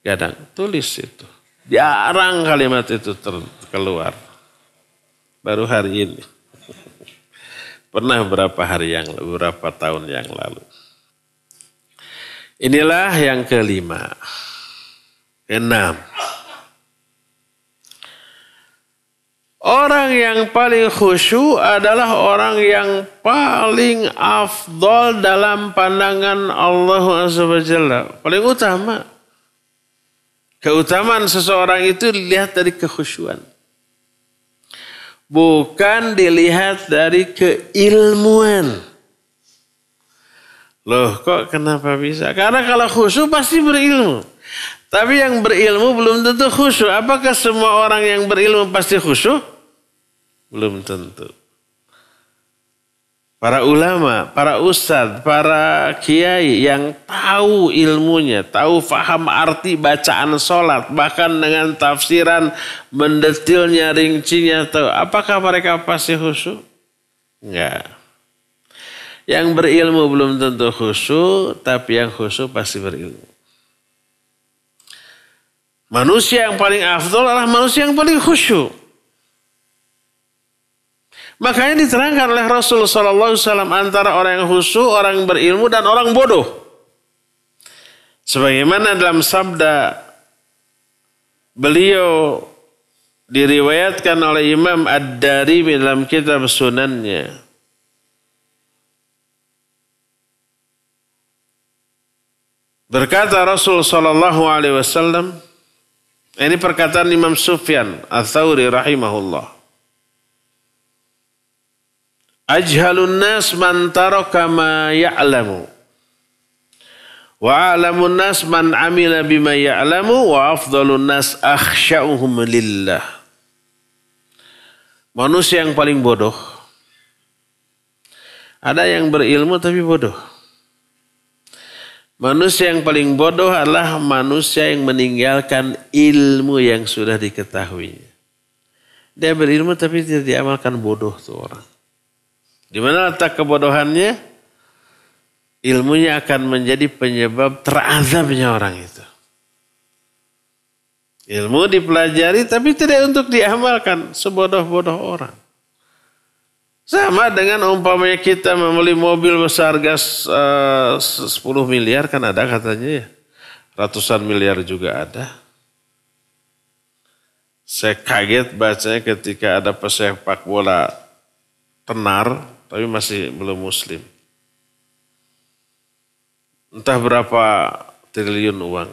gadang. Tulis itu. Jarang kalimat itu keluar. Baru hari ini. Pernah beberapa tahun yang lalu. Inilah yang kelima. Keenam. Orang yang paling khusyuk adalah orang yang paling afdol dalam pandangan Allah SWT. Paling utama. Keutamaan seseorang itu dilihat dari kekhusyuan. Bukan dilihat dari keilmuan. Loh, kok kenapa bisa? Karena kalau khusyuk pasti berilmu. Tapi yang berilmu belum tentu khusyuk. Apakah semua orang yang berilmu pasti khusyuk? Belum tentu. para ulama, para ustadz, para kiai yang tahu ilmunya, tahu faham arti bacaan sholat, bahkan dengan tafsiran mendetilnya, rincinya, tahu. Apakah mereka pasti khusyuk? Enggak. Yang berilmu belum tentu khusyuk, tapi yang khusyuk pasti berilmu. Manusia yang paling afdol adalah manusia yang paling khusyuk. Makanya diterangkan oleh Rasulullah SAW antara orang yang khusyuk, orang yang berilmu, dan orang bodoh. Sebagaimana dalam sabda beliau diriwayatkan oleh Imam Ad-Darimi dalam kitab Sunannya. Berkata Rasul SAW, ini perkataan Imam Sufyan Ats-Tsauri rahimahullah. Ajhalun nas man taraka ma ya'lamu. Wa a'lamun nas man amila bima ya'lamu wa afdalun nas akhsya'uhum lillah. Manusia yang paling bodoh. Ada yang berilmu tapi bodoh. Manusia yang paling bodoh adalah manusia yang meninggalkan ilmu yang sudah diketahuinya. Dia berilmu tapi tidak diamalkan, bodoh tuh orang. Di mana letak kebodohannya? Ilmunya akan menjadi penyebab terazabnya orang itu. Ilmu dipelajari tapi tidak untuk diamalkan, sebodoh-bodoh orang. Sama dengan umpamanya kita membeli mobil berharga 10 miliar, kan ada katanya ya. Ratusan miliar juga ada. Saya kaget bacanya ketika ada pesepak bola tenar, tapi masih belum muslim. Entah berapa triliun uang.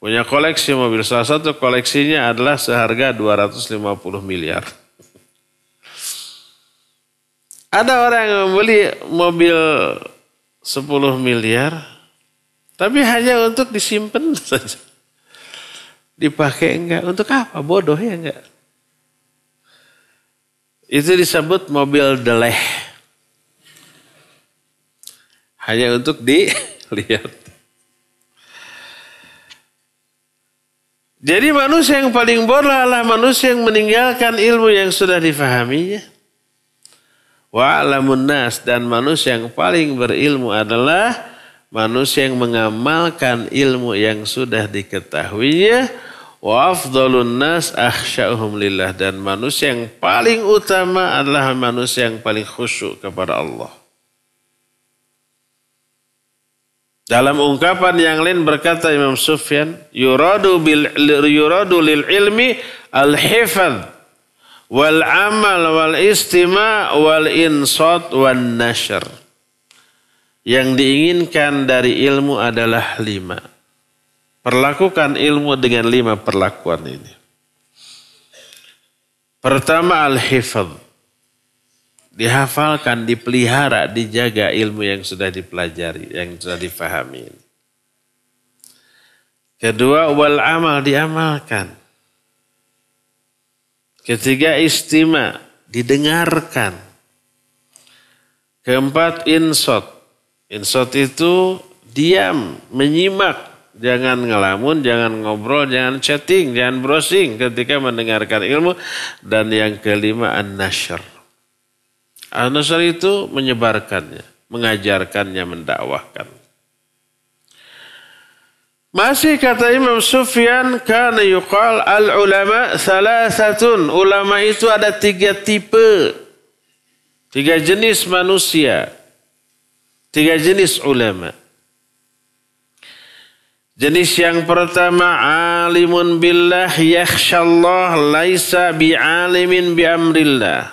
Punya koleksi mobil. Salah satu koleksinya adalah seharga 250 miliar. Ada orang yang membeli mobil 10 miliar, tapi hanya untuk disimpan saja. Dipakai enggak? Untuk apa? Bodoh ya enggak? Itu disebut mobil deleh. Hanya untuk dilihat. Jadi manusia yang paling bodoh adalah manusia yang meninggalkan ilmu yang sudah difahaminya. Wa'alamun nas, dan manusia yang paling berilmu adalah manusia yang mengamalkan ilmu yang sudah diketahuinya. Wa afdhalun nas akhsya'uhum lillah, dan manusia yang paling utama adalah manusia yang paling khusyuk kepada Allah. Dalam ungkapan yang lain berkata Imam Sufyan, yuradu lil ilmi al-hifadz wal amal wal istima' wal insat wan nashr. Yang diinginkan dari ilmu adalah 5. Perlakukan ilmu dengan 5 perlakuan ini. Pertama, al-hifadz. Dihafalkan, dipelihara, dijaga ilmu yang sudah dipelajari, yang sudah difahami. Kedua, wal amal, diamalkan. Ketiga, istima', didengarkan. Keempat, insot. Insot itu diam, menyimak. Jangan ngelamun, jangan ngobrol, jangan chatting, jangan browsing ketika mendengarkan ilmu. Dan yang kelima, an-nashr. An-nashr itu menyebarkannya, mengajarkannya, mendakwahkan. Masih kata Imam Sufyan, kana yuqal al-ulama salasatun. Ulama itu ada 3 tipe. 3 jenis manusia. 3 jenis ulama. Jenis yang pertama, alimun billah yakhshallah laisa bi'alimin bi'amrillah.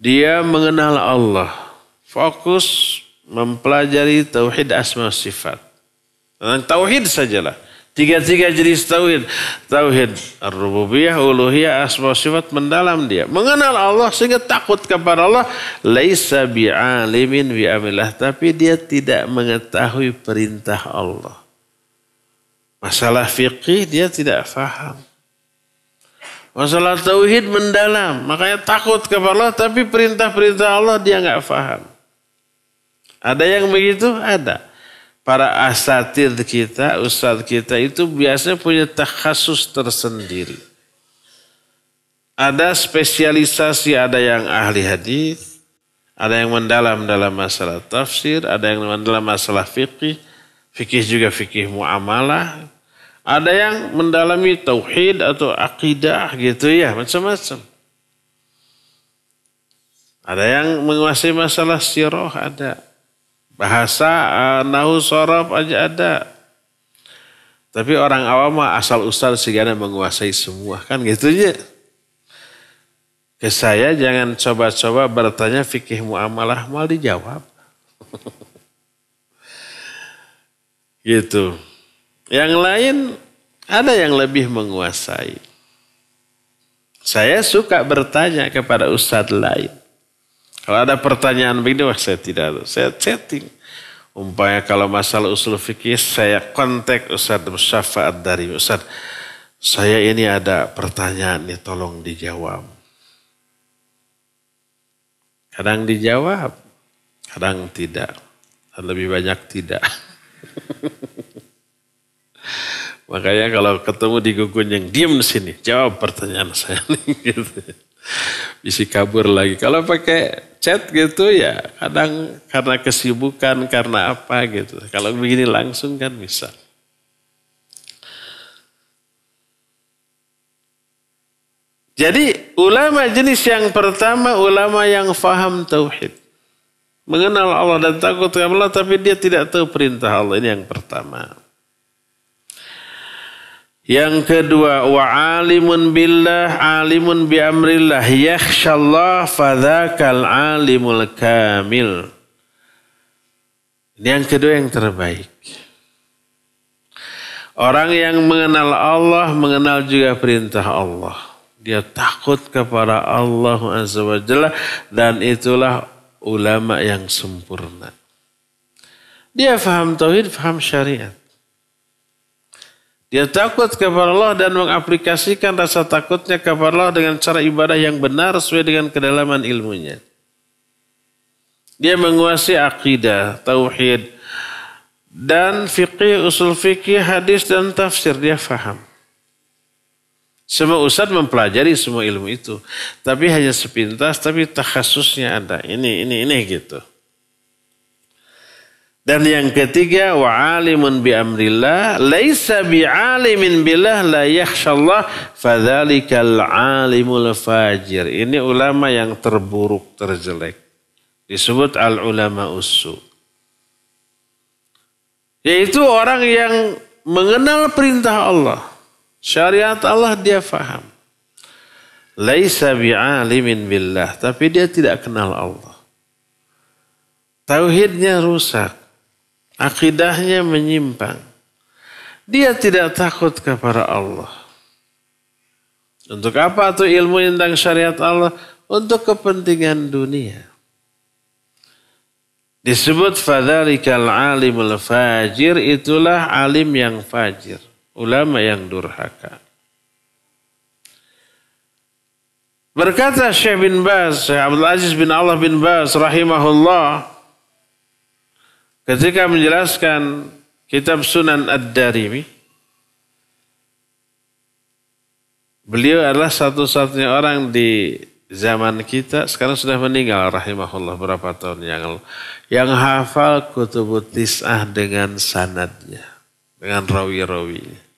Dia mengenal Allah. Fokus mempelajari tauhid asma sifat. Tentang tauhid sajalah. 3 jenis tauhid. Tauhid ar-rububiyah, uluhiyah, asma sifat, mendalam dia. Mengenal Allah sehingga takut kepada Allah. Laisa bi'alimin bi'amrillah. Tapi dia tidak mengetahui perintah Allah. Masalah fikih dia tidak faham. Masalah tauhid mendalam. Makanya takut kepada Allah tapi perintah-perintah Allah dia nggak paham. Ada yang begitu? Ada. Para asatidz kita, ustadz kita itu biasanya punya takhasus tersendiri. Ada spesialisasi, ada yang ahli hadis, ada yang mendalam dalam masalah tafsir, ada yang mendalam masalah fikih, fikih juga fikih muamalah, ada yang mendalami tauhid atau akidah gitu ya, macam-macam. Ada yang menguasai masalah sirah, ada. Bahasa nahu sorof aja ada. Tapi orang awam asal usul segala menguasai semua. Kan gitu aja. Ke saya jangan coba-coba bertanya fikih muamalah mal dijawab. Gitu. Yang lain ada yang lebih menguasai. Saya suka bertanya kepada ustadz lain. Kalau ada pertanyaan begini, wah saya tidak tahu. Saya chatting. Umpamanya kalau masalah usul fikih, saya kontak Ustadz Syafaat dari Ustadz. Saya ini ada pertanyaan nih, tolong dijawab. Kadang dijawab, kadang tidak. Dan lebih banyak tidak. Makanya kalau ketemu di Gugun yang diam di sini, jawab pertanyaan saya nih. Gitu. Bisa kabur lagi. Kalau pakai chat gitu ya kadang karena kesibukan, karena apa gitu. Kalau begini langsung kan bisa. Jadi ulama jenis yang pertama ulama yang faham tauhid. Mengenal Allah dan takut kepada Allah tapi dia tidak tahu perintah Allah. Ini yang pertama. Yang kedua, wa alimun billah, alimun bi amrillah, yakhshallah fadzakal alimul kamil. Ini yang kedua yang terbaik. Orang yang mengenal Allah, mengenal juga perintah Allah. Dia takut kepada Allah Azza wa Jalla dan itulah ulama yang sempurna. Dia faham tauhid, faham syariat. Dia takut kepada Allah dan mengaplikasikan rasa takutnya kepada Allah dengan cara ibadah yang benar sesuai dengan kedalaman ilmunya. Dia menguasai akidah, tauhid, dan fikih, usul fikih, hadis dan tafsir. Dia faham. Semua ustadz mempelajari semua ilmu itu. Tapi hanya sepintas, tapi takhasusnya ada. Ini gitu. Dan yang ketiga, wa alimun bi amrillah, laisa bi alimin billah la yakhshallah, fadzalikal alimul fajir. Ini ulama yang terburuk, terjelek. Disebut al ulama ussu. Yaitu orang yang mengenal perintah Allah. Syariat Allah dia faham. Laisa bi alimin billah, tapi dia tidak kenal Allah. Tauhidnya rusak. Akidahnya menyimpang. Dia tidak takut kepada Allah. Untuk apa tuh ilmu tentang syariat Allah? Untuk kepentingan dunia. Disebut fadzalikal alimul fajir, itulah alim yang fajir. Ulama yang durhaka. Berkata Syekh bin Baz, Syekh Abdul Aziz bin Allah bin Baz rahimahullah, ketika menjelaskan kitab Sunan Ad-Darimi, beliau adalah satu-satunya orang di zaman kita, sekarang sudah meninggal rahimahullah berapa tahun yang lalu, yang hafal Kutubut Tis'ah dengan sanadnya, dengan rawi-rawinya.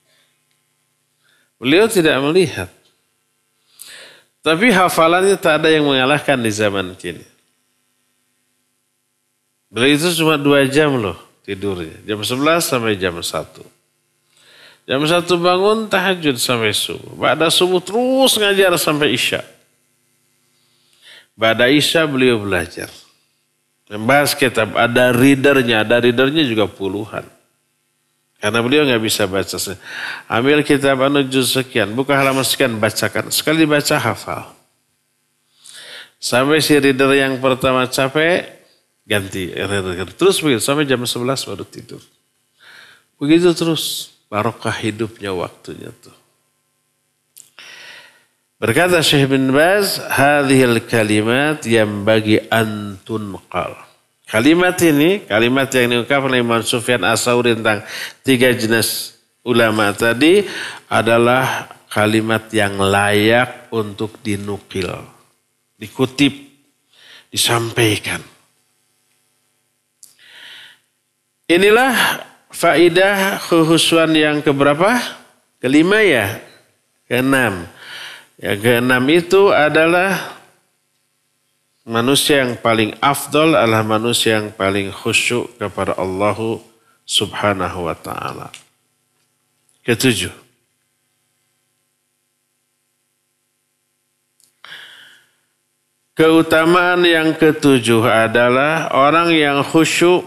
Beliau tidak melihat. Tapi hafalannya tak ada yang mengalahkan di zaman kini. Beliau itu cuma 2 jam loh tidurnya. Jam 11 sampai jam 1. Jam 1 bangun tahajud sampai subuh. Ba'da subuh terus ngajar sampai isya. Ba'da isya beliau belajar. Membahas kitab. Ada readernya juga puluhan. Karena beliau nggak bisa baca. Ambil kitab juz sekian. Buka halaman sekian bacakan. Sekali baca hafal. Sampai si reader yang pertama capek. Ganti. Terus begitu sampai jam 11 baru tidur. Begitu terus barokah hidupnya waktunya tuh. Berkata Syekh bin Baz, hadhil kalimat yang bagi antun qal. Kalimat ini, kalimat yang diungkapkan oleh Imam Sufyan As-Tsauri tentang 3 jenis ulama tadi adalah kalimat yang layak untuk dinukil, dikutip, disampaikan. Inilah faidah kekhusyuan yang keberapa? Kelima ya? Keenam. Yang keenam itu adalah manusia yang paling afdal adalah manusia yang paling khusyuk kepada Allah Subhanahu wa ta'ala. Ketujuh. Keutamaan yang ketujuh adalah orang yang khusyuk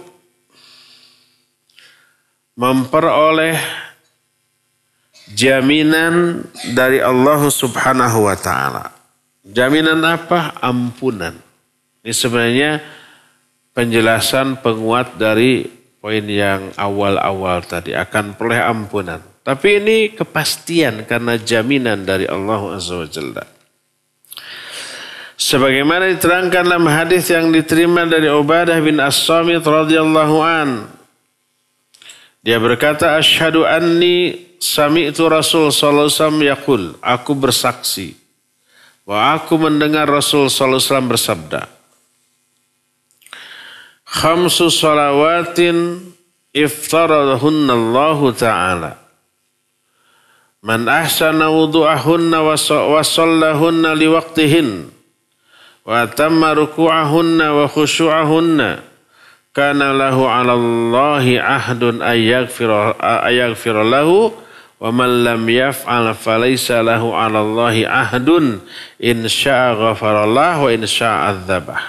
memperoleh jaminan dari Allah Subhanahu wa ta'ala. Jaminan apa? Ampunan. Ini sebenarnya penjelasan penguat dari poin yang awal-awal tadi. Akan peroleh ampunan. Tapi ini kepastian karena jaminan dari Allah Azza wa Jalla. Sebagaimana diterangkan dalam hadis yang diterima dari Ubadah bin As-Samit radhiyallahu an. Dia berkata, asyhadu anni sami'tu Rasul sallallahu alaihi wasallam yaqul, aku bersaksi bahwa aku mendengar Rasul sallallahu alaihi wasallam bersabda, khamsu salawatin iftaradahunna Allah ta'ala. Man ahsana wudu'ahunna wa sallahunna liwaqtihin wa atamma ruku'ahunna wa khusyu'ahunna kana lahu 'ala Allahi ahdun ayaghfira lahu wa man lam yaf'al falaysa lahu 'ala Allahi ahdun in syaa'a ghafara lahu wa in syaa'a 'adzabah.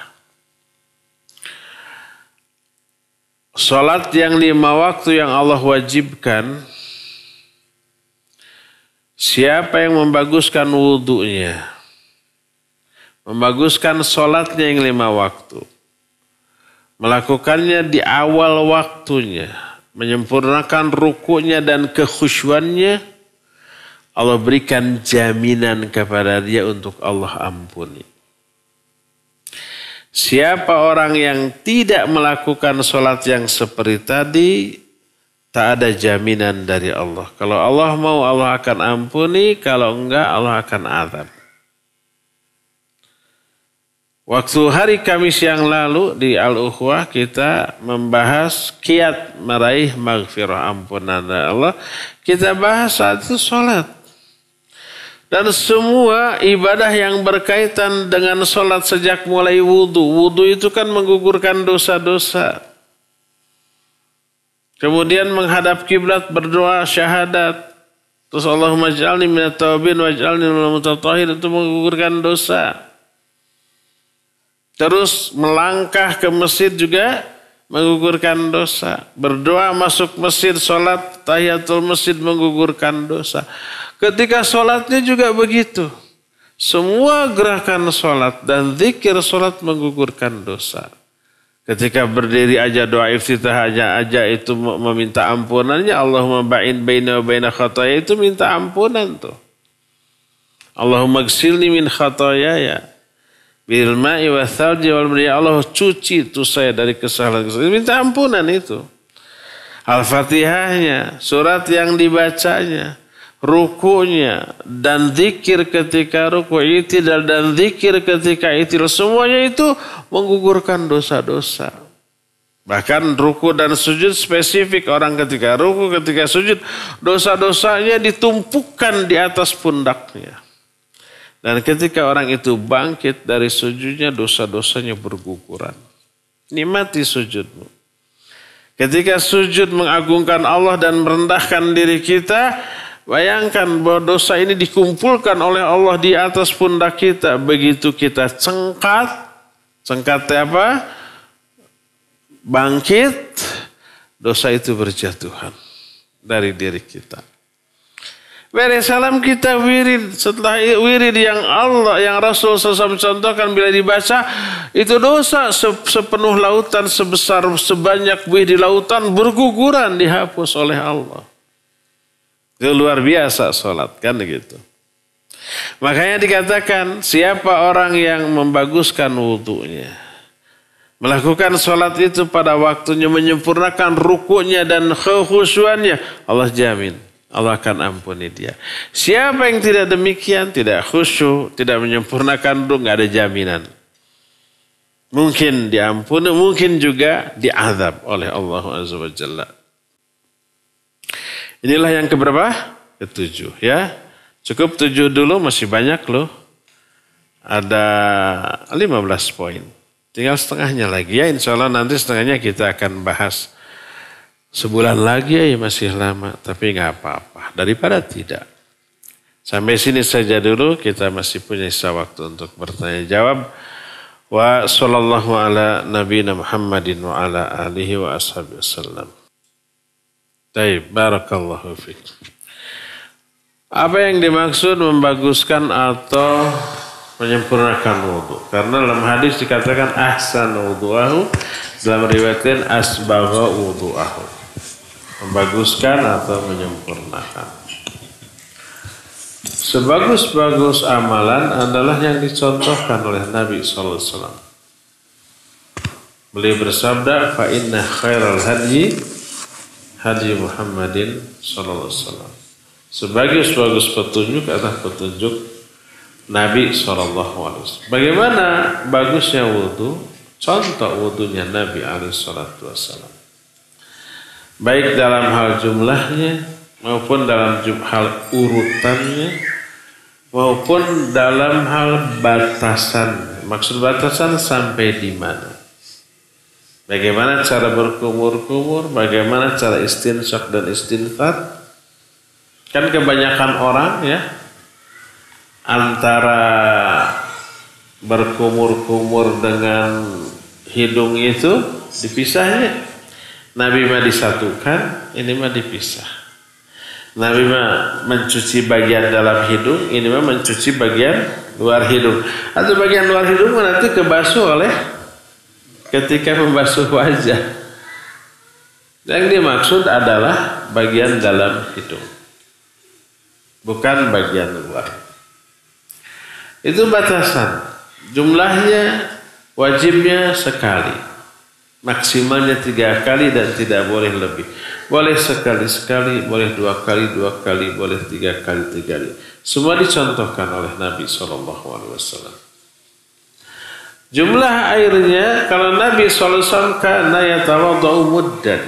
Salat yang 5 waktu yang Allah wajibkan, siapa yang membaguskan wudunya, membaguskan salatnya yang 5 waktu, melakukannya di awal waktunya, menyempurnakan rukunya dan kekhusyuannya, Allah berikan jaminan kepada dia untuk Allah ampuni. Siapa orang yang tidak melakukan sholat yang seperti tadi, tak ada jaminan dari Allah. Kalau Allah mau, Allah akan ampuni. Kalau enggak, Allah akan azab. Waktu hari Kamis yang lalu di Al-Ukhwah kita membahas kiat meraih maghfirah, ampunan dari Allah. Kita bahas saat itu sholat. Dan semua ibadah yang berkaitan dengan sholat sejak mulai wudu. Wudu itu kan menggugurkan dosa-dosa. Kemudian menghadap kiblat, berdoa, syahadat. Terus Allahumma ij'alni minat tawabin waj'alni minal mutatahhirin, itu menggugurkan dosa. Terus melangkah ke masjid juga menggugurkan dosa. Berdoa masuk masjid, sholat, tahiyatul masjid menggugurkan dosa. Ketika sholatnya juga begitu. Semua gerakan sholat dan zikir sholat menggugurkan dosa. Ketika berdiri aja doa iftitah aja itu meminta ampunannya. Allahumma ba'in baina wa baina khataya, itu minta ampunan tuh. Allahumma gsilni min khatayaya bil ma'i wa thalji wal barri, ya Allah cuci itu saya dari kesalahan. Minta ampunan itu. Al-Fatihahnya, surat yang dibacanya, rukunya, dan zikir ketika ruku, i'tidal dan zikir ketika i'tidal, semuanya itu menggugurkan dosa-dosa. Bahkan ruku dan sujud spesifik, orang ketika ruku, ketika sujud, dosa-dosanya ditumpukkan di atas pundaknya. Dan ketika orang itu bangkit dari sujudnya, dosa-dosanya berguguran. Nikmati sujudmu. Ketika sujud mengagungkan Allah dan merendahkan diri kita, bayangkan bahwa dosa ini dikumpulkan oleh Allah di atas pundak kita. Begitu kita cengkatnya apa? Bangkit, dosa itu berjatuhan dari diri kita. Beres salam kita wirid. Setelah wirid yang Allah, yang Rasul SAW contohkan bila dibaca, itu dosa sepenuh lautan, sebesar sebanyak buih di lautan berguguran dihapus oleh Allah. Itu luar biasa sholat kan gitu. Makanya dikatakan siapa orang yang membaguskan wudunya, melakukan sholat itu pada waktunya, menyempurnakan rukunya dan kekhusyuannya, Allah jamin Allah akan ampuni dia. Siapa yang tidak demikian, tidak khusyuk, tidak menyempurnakan rukuk, nggak ada jaminan. Mungkin diampuni, mungkin juga diazab oleh Allah Azza wa Jalla. Inilah yang keberapa? Ketujuh ya. Cukup 7 dulu, masih banyak loh. Ada 15 poin. Tinggal setengahnya lagi ya. Insya Allah nanti setengahnya kita akan bahas. Sebulan lagi ya masih lama. Tapi nggak apa-apa. Daripada tidak. Sampai sini saja dulu. Kita masih punya sisa waktu untuk bertanya jawab. Wa sallallahu ala nabiyina Muhammadin wa ala alihi wa ashabihi wasallam. Baik, barakallahu fiik. Apa yang dimaksud membaguskan atau menyempurnakan wudu? Karena dalam hadis dikatakan ahsan wudu'ahu, dalam riwayat asbagha wudu'ahu. Membaguskan atau menyempurnakan. Sebagus-bagus amalan adalah yang dicontohkan oleh Nabi SAW. Beliau bersabda, fa inna khairal hadyi hadyi Muhammadin SAW. Sebagus-bagus petunjuk adalah petunjuk Nabi SAW. Bagaimana bagusnya wudu? Contoh wudunya Nabi SAW. Baik dalam hal jumlahnya, maupun dalam hal urutannya, maupun dalam hal batasan. Maksud batasan sampai di mana? Bagaimana cara berkumur-kumur, bagaimana cara istinsyak dan istinfar. Kan kebanyakan orang ya, antara berkumur-kumur dengan hidung itu dipisahnya. Nabi mah disatukan, ini mah dipisah. Nabi mah mencuci bagian dalam hidung, ini mah mencuci bagian luar hidung. Atau bagian luar hidung nanti kebasuh oleh ketika membasuh wajah. Yang dimaksud adalah bagian dalam hidung, bukan bagian luar. Itu batasan. Jumlahnya wajibnya sekali. Maksimalnya 3 kali dan tidak boleh lebih. Boleh sekali-sekali, boleh 2 kali, 2 kali, boleh 3 kali, 3 kali. Semua dicontohkan oleh Nabi SAW. Jumlah airnya, kalau Nabi SAW kana yatawaddau muddan.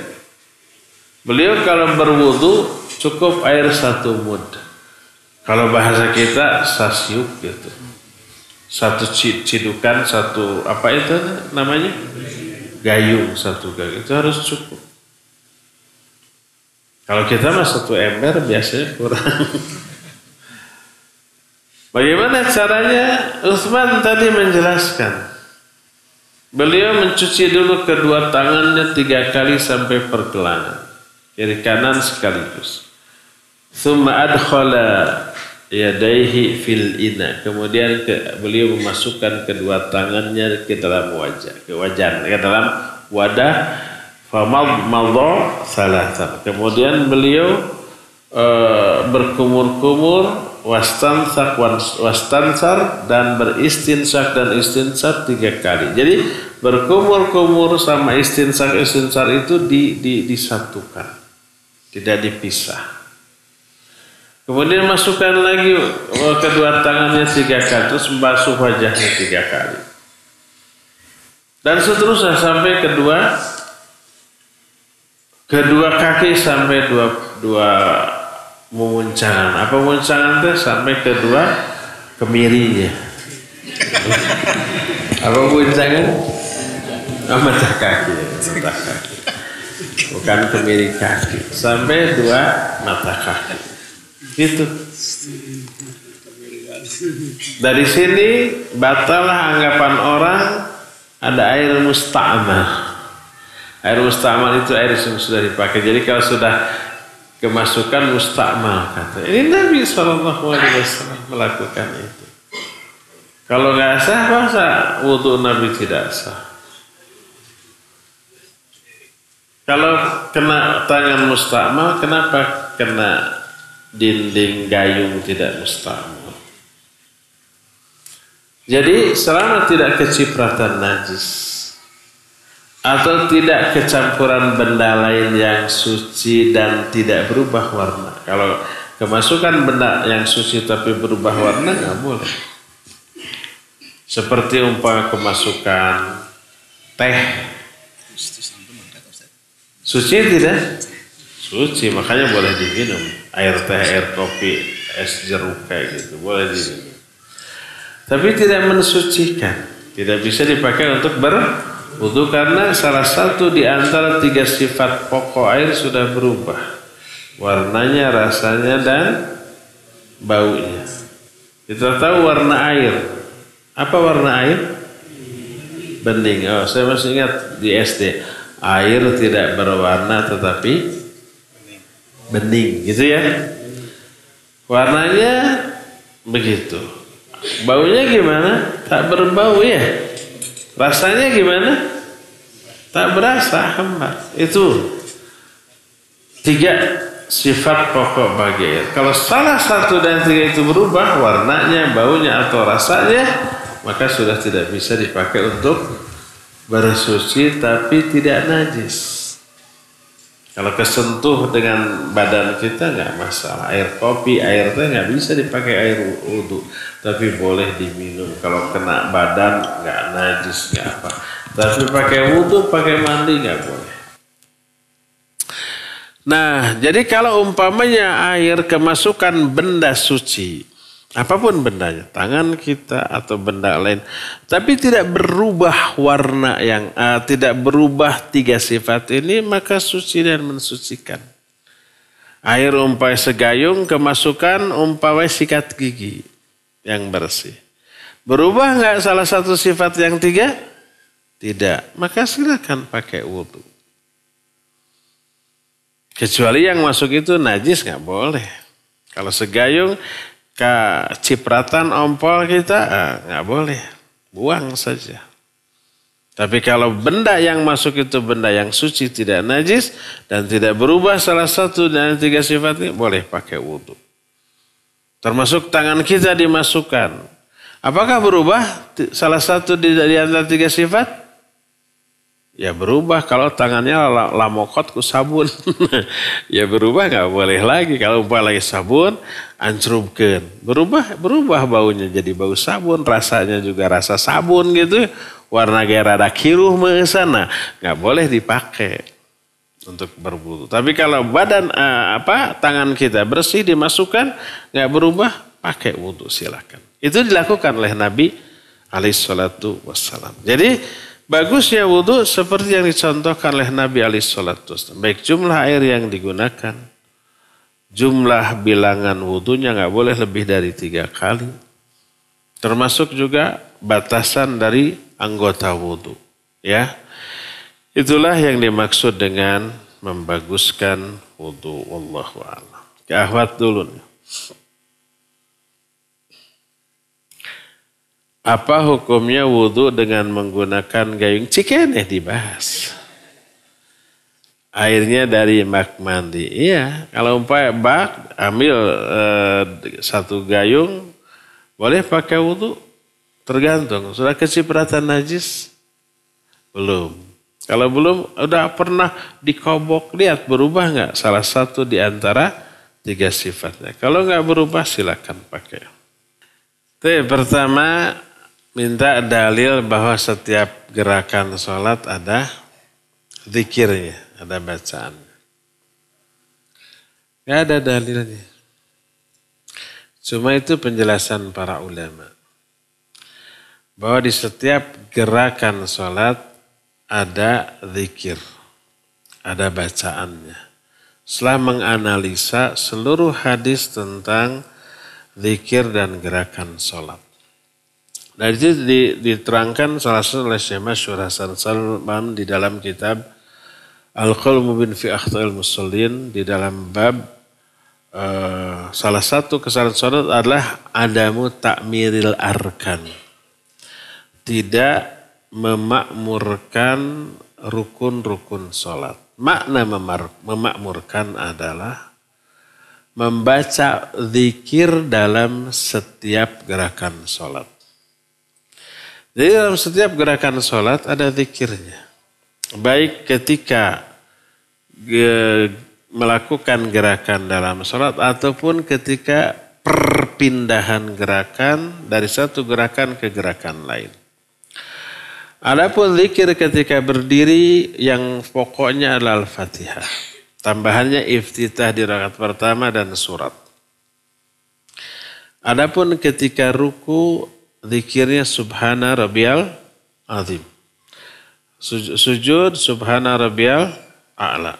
Beliau kalau berwudu cukup air 1 mud. Kalau bahasa kita sasyuk gitu. 1 cidukan, 1 apa itu namanya? Gayung, 1 gayung. Itu harus cukup. Kalau kita mah 1 ember biasanya kurang. Bagaimana caranya? Utsman tadi menjelaskan. Beliau mencuci dulu kedua tangannya 3 kali sampai pergelangan. Kiri kanan sekaligus. Tsumma adkhala yadaihi fil ina. Kemudian beliau memasukkan kedua tangannya ke dalam wajah, ke dalam wadah. Famadmadha salatan. Kemudian beliau berkumur-kumur, wastansar dan beristinsyak dan istinsar 3 kali. Jadi berkumur-kumur sama istinsar itu disatukan, tidak dipisah. Kemudian masukkan lagi kedua tangannya 3 kali, terus membasuh wajahnya 3 kali. Dan seterusnya sampai kedua kaki sampai dua memuncangan. Apa memuncangan itu? Sampai kedua kemirinya. Apa memuncangan? Mata kaki. Bukan kemiri kaki. Sampai 2 mata kaki. Gitu. Dari sini batalah anggapan orang ada air musta'mal. Air musta'mal itu air yang sudah dipakai. Jadi kalau sudah kemasukan musta'mal kata. Ini Nabi SAW melakukan itu. Kalau nggak sah, masa wudu Nabi tidak sah? Kalau kena tangan musta'mal, kenapa kena dinding gayung tidak musta'mal? Jadi selama tidak kecipratan najis atau tidak kecampuran benda lain yang suci dan tidak berubah warna. Kalau kemasukan benda yang suci tapi berubah warna nggak boleh. Seperti umpama kemasukan teh. Suci tidak? Suci, makanya boleh diminum. Air teh, air kopi, es jeruk kayak gitu, boleh diminum. Tapi tidak mensucikan, tidak bisa dipakai untuk berwudu karena salah satu di antara 3 sifat pokok air sudah berubah. Warnanya, rasanya, dan baunya. Kita tahu warna air. Apa warna air? Bening. Oh, saya masih ingat di SD. Air tidak berwarna tetapi bening, gitu ya. Warnanya begitu. Baunya gimana? Tak berbau ya. Rasanya gimana? Tak berasa, hambar. Itu 3 sifat pokok bagi air. Kalau salah satu dan 3 itu berubah, warnanya, baunya, atau rasanya, maka sudah tidak bisa dipakai untuk bersuci tapi tidak najis. Kalau kesentuh dengan badan kita nggak masalah. Air kopi, air teh nggak bisa dipakai air wudu, tapi boleh diminum. Kalau kena badan nggak najis nggak apa. Tapi pakai wudu, pakai mandi nggak boleh. Nah, jadi kalau umpamanya air kemasukan benda suci, apapun bendanya, tangan kita atau benda lain, tapi tidak berubah warna yang tidak berubah 3 sifat ini, maka suci dan mensucikan. Air umpamanya segayung kemasukan umpamanya sikat gigi yang bersih. Berubah nggak salah satu sifat yang 3? Tidak. Maka silakan pakai wudu. Kecuali yang masuk itu najis nggak boleh. Kalau segayung kecipratan ompol kita nggak boleh, buang saja. Tapi kalau benda yang masuk itu benda yang suci, tidak najis dan tidak berubah salah satu dari 3 sifat ini, boleh pakai wudu. Termasuk tangan kita dimasukkan. Apakah berubah salah satu di antara 3 sifat? Ya berubah kalau tangannya lamokot ku sabun. Ya berubah nggak boleh lagi. Kalau umpama lagi sabun, ancrupkeun. Berubah baunya jadi bau sabun. Rasanya juga rasa sabun gitu. Warna gaya rada kiruh sana. Nggak boleh dipakai untuk berwudu. Tapi kalau badan tangan kita bersih dimasukkan, nggak berubah, pakai wudu silakan. Itu dilakukan oleh Nabi alaihissalatu wassalam. Jadi bagusnya wudu seperti yang dicontohkan oleh Nabi alaihissalatu wassalam. Baik jumlah air yang digunakan, jumlah bilangan wudunya nggak boleh lebih dari 3 kali. Termasuk juga batasan dari anggota wudu. Ya, itulah yang dimaksud dengan membaguskan wudu. Wallahu a'lam. Ke akhwat dulu. Apa hukumnya wudu dengan menggunakan gayung? Cikeneh dibahas. Airnya dari bak mandi. Iya, kalau umpamanya bak, ambil 1 gayung, boleh pakai wudu. Tergantung. Sudah kecipratan najis? Belum. Kalau belum, udah pernah dikobok, lihat berubah nggak salah satu di antara 3 sifatnya. Kalau nggak berubah, silakan pakai. Pertama, minta dalil bahwa setiap gerakan sholat ada zikirnya, ada bacaan. Gak ada dalilnya. Cuma itu penjelasan para ulama. Bahwa di setiap gerakan sholat ada zikir, ada bacaannya. Setelah menganalisa seluruh hadis tentang zikir dan gerakan sholat. Dari itu diterangkan salah satu oleh Syekh Masyhur Hasan Salman di dalam kitab Al-Qaul Mubin fi Akhta'il Musallin di dalam bab salah satu kesalahan sholat adalah adamu takmiril arkan. Tidak memakmurkan rukun-rukun sholat. Makna memakmurkan adalah membaca zikir dalam setiap gerakan sholat. Jadi dalam setiap gerakan sholat ada zikirnya. Baik ketika melakukan gerakan dalam sholat ataupun ketika perpindahan gerakan dari satu gerakan ke gerakan lain. Adapun zikir ketika berdiri yang pokoknya adalah Al-Fatihah. Tambahannya iftitah di rakaat pertama dan surat. Adapun ketika ruku, zikirnya Subhana Rabbiyal Azim. Sujud Subhana Rabbiyal A'la.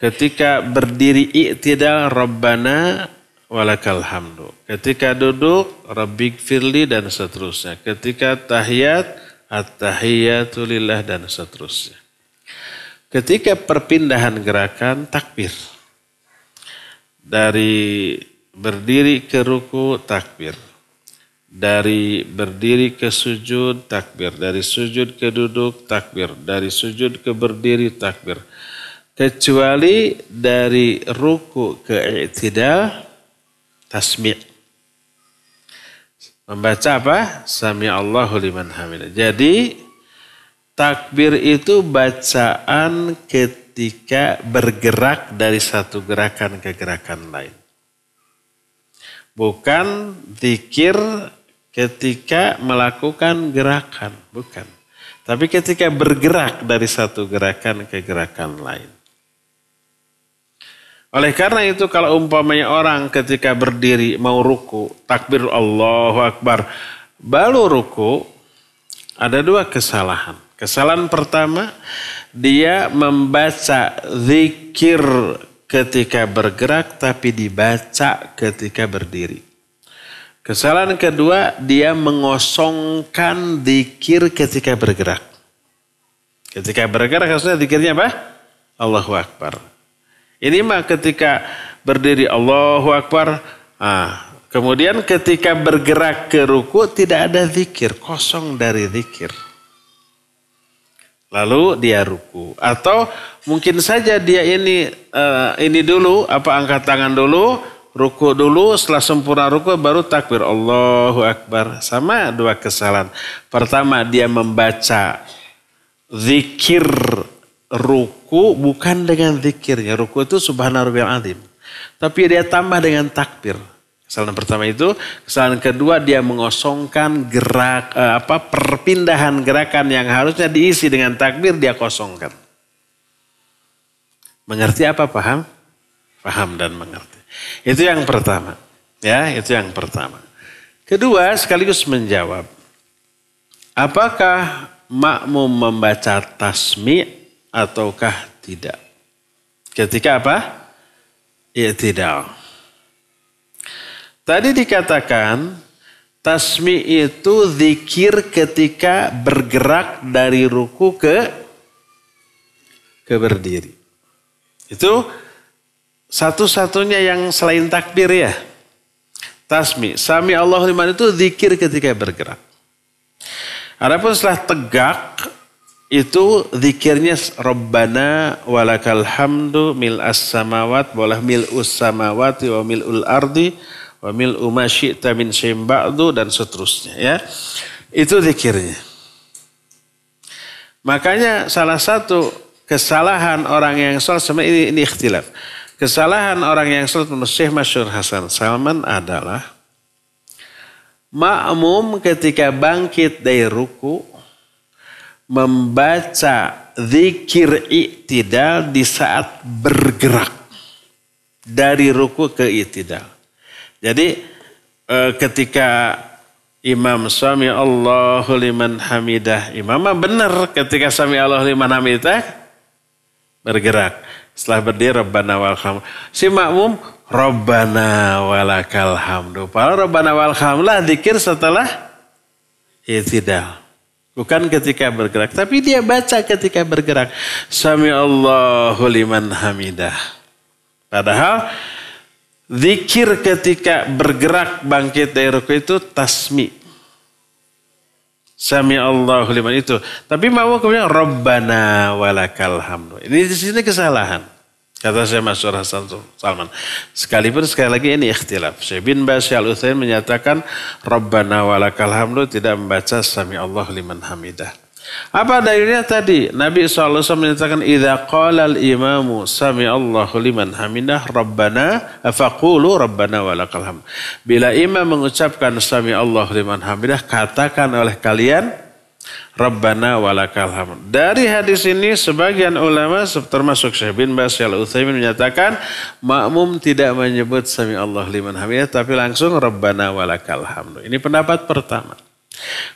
Ketika berdiri i'tidal Rabbana walakal hamdu. Ketika duduk Rabbighfirli dan seterusnya. Ketika tahiyat at-tahiyyatu lillah dan seterusnya. Ketika perpindahan gerakan takbir. Dari berdiri ke ruku takbir. Dari berdiri ke sujud takbir. Dari sujud ke duduk takbir. Dari sujud ke berdiri takbir. Kecuali dari ruku ke i'tidal tasmi'. Membaca apa? Sami Allahu liman hamidah. Jadi takbir itu bacaan ketika bergerak dari satu gerakan ke gerakan lain. Bukan zikir ketika melakukan gerakan. Bukan. Tapi ketika bergerak dari satu gerakan ke gerakan lain. Oleh karena itu kalau umpamanya orang ketika berdiri mau ruku, takbir Allahu Akbar, baru ruku, ada dua kesalahan. Kesalahan pertama, dia membaca zikir ketika bergerak tapi dibaca ketika berdiri. Kesalahan kedua, dia mengosongkan zikir ketika bergerak. Ketika bergerak maksudnya zikirnya apa? Allahu Akbar. Ini mah ketika berdiri Allahu Akbar. Kemudian ketika bergerak ke ruku tidak ada zikir. Kosong dari zikir. Lalu dia ruku. Atau mungkin saja dia ini dulu. Angkat tangan dulu. Ruku dulu. Setelah sempurna ruku baru takbir Allahu Akbar. Sama dua kesalahan. Pertama dia membaca zikir ruku bukan dengan zikirnya. Ruku itu Subhana Rabbiyal Azim. Tapi dia tambah dengan takbir. Kesalahan pertama itu. Kesalahan kedua dia mengosongkan perpindahan gerakan yang harusnya diisi dengan takbir dia kosongkan. Mengerti apa? Paham? Paham dan mengerti. Itu yang pertama. Ya, itu yang pertama. Kedua sekaligus menjawab. Apakah makmum membaca tasmi' ataukah tidak? Ketika apa? I'tidal. Tadi dikatakan tasmi' itu zikir ketika bergerak dari ruku ke berdiri. Itu satu-satunya yang selain takbir ya. Tasmi'. Sami Allahu liman itu zikir ketika bergerak. Adapun setelah tegak itu zikirnya Rabbana walakal hamdu mil'as samawat walah mil'us samawati wa mil'ul ardi wa mil'u ma syi'ta min syai'in ba'du dan seterusnya ya. Itu zikirnya. Makanya salah satu kesalahan orang yang sholat sama ini ikhtilaf. Kesalahan orang yang sholat menurut Syekh Masyhur Hasan Salman adalah makmum ketika bangkit dari ruku membaca zikir i'tidal di saat bergerak dari ruku ke i'tidal. Jadi ketika imam sami Allahu liman hamidah, imam benar ketika sami Allahu liman hamidah bergerak. Setelah berdiri Rabbana wal hamd. Si makmum Rabbana walakal hamdu. Padahal Rabbana wal hamd lah zikir setelah i'tidal. Bukan ketika bergerak. Tapi dia baca ketika bergerak. Sami Allahu liman hamidah. Padahal zikir ketika bergerak bangkit dari ruku itu tasmi. Sami Allahu liman itu. Tapi mau kemudian Rabbana walakal hamdu. Ini di sini kesalahan. Kata Syekh Masyhur Hasan Salman. Sekalipun sekali lagi ini ikhtilaf. Syekh bin Baz Al-Utsaimin menyatakan Rabbana walakal hamdu tidak membaca Sami Allah liman hamidah. Apa dalilnya tadi? Nabi SAW menyatakan idza qala al-imamu Sami Allahu liman hamidah Rabbana faqulu Rabbana walakal hamd. Bila imam mengucapkan Sami Allahu liman hamidah, katakan oleh kalian Rabbana walakal hamd. Dari hadis ini sebagian ulama termasuk Syekh bin Baz Al-Utsaimin menyatakan makmum tidak menyebut Sami Allah liman hamidah tapi langsung Rabbana walakal hamd. Ini pendapat pertama.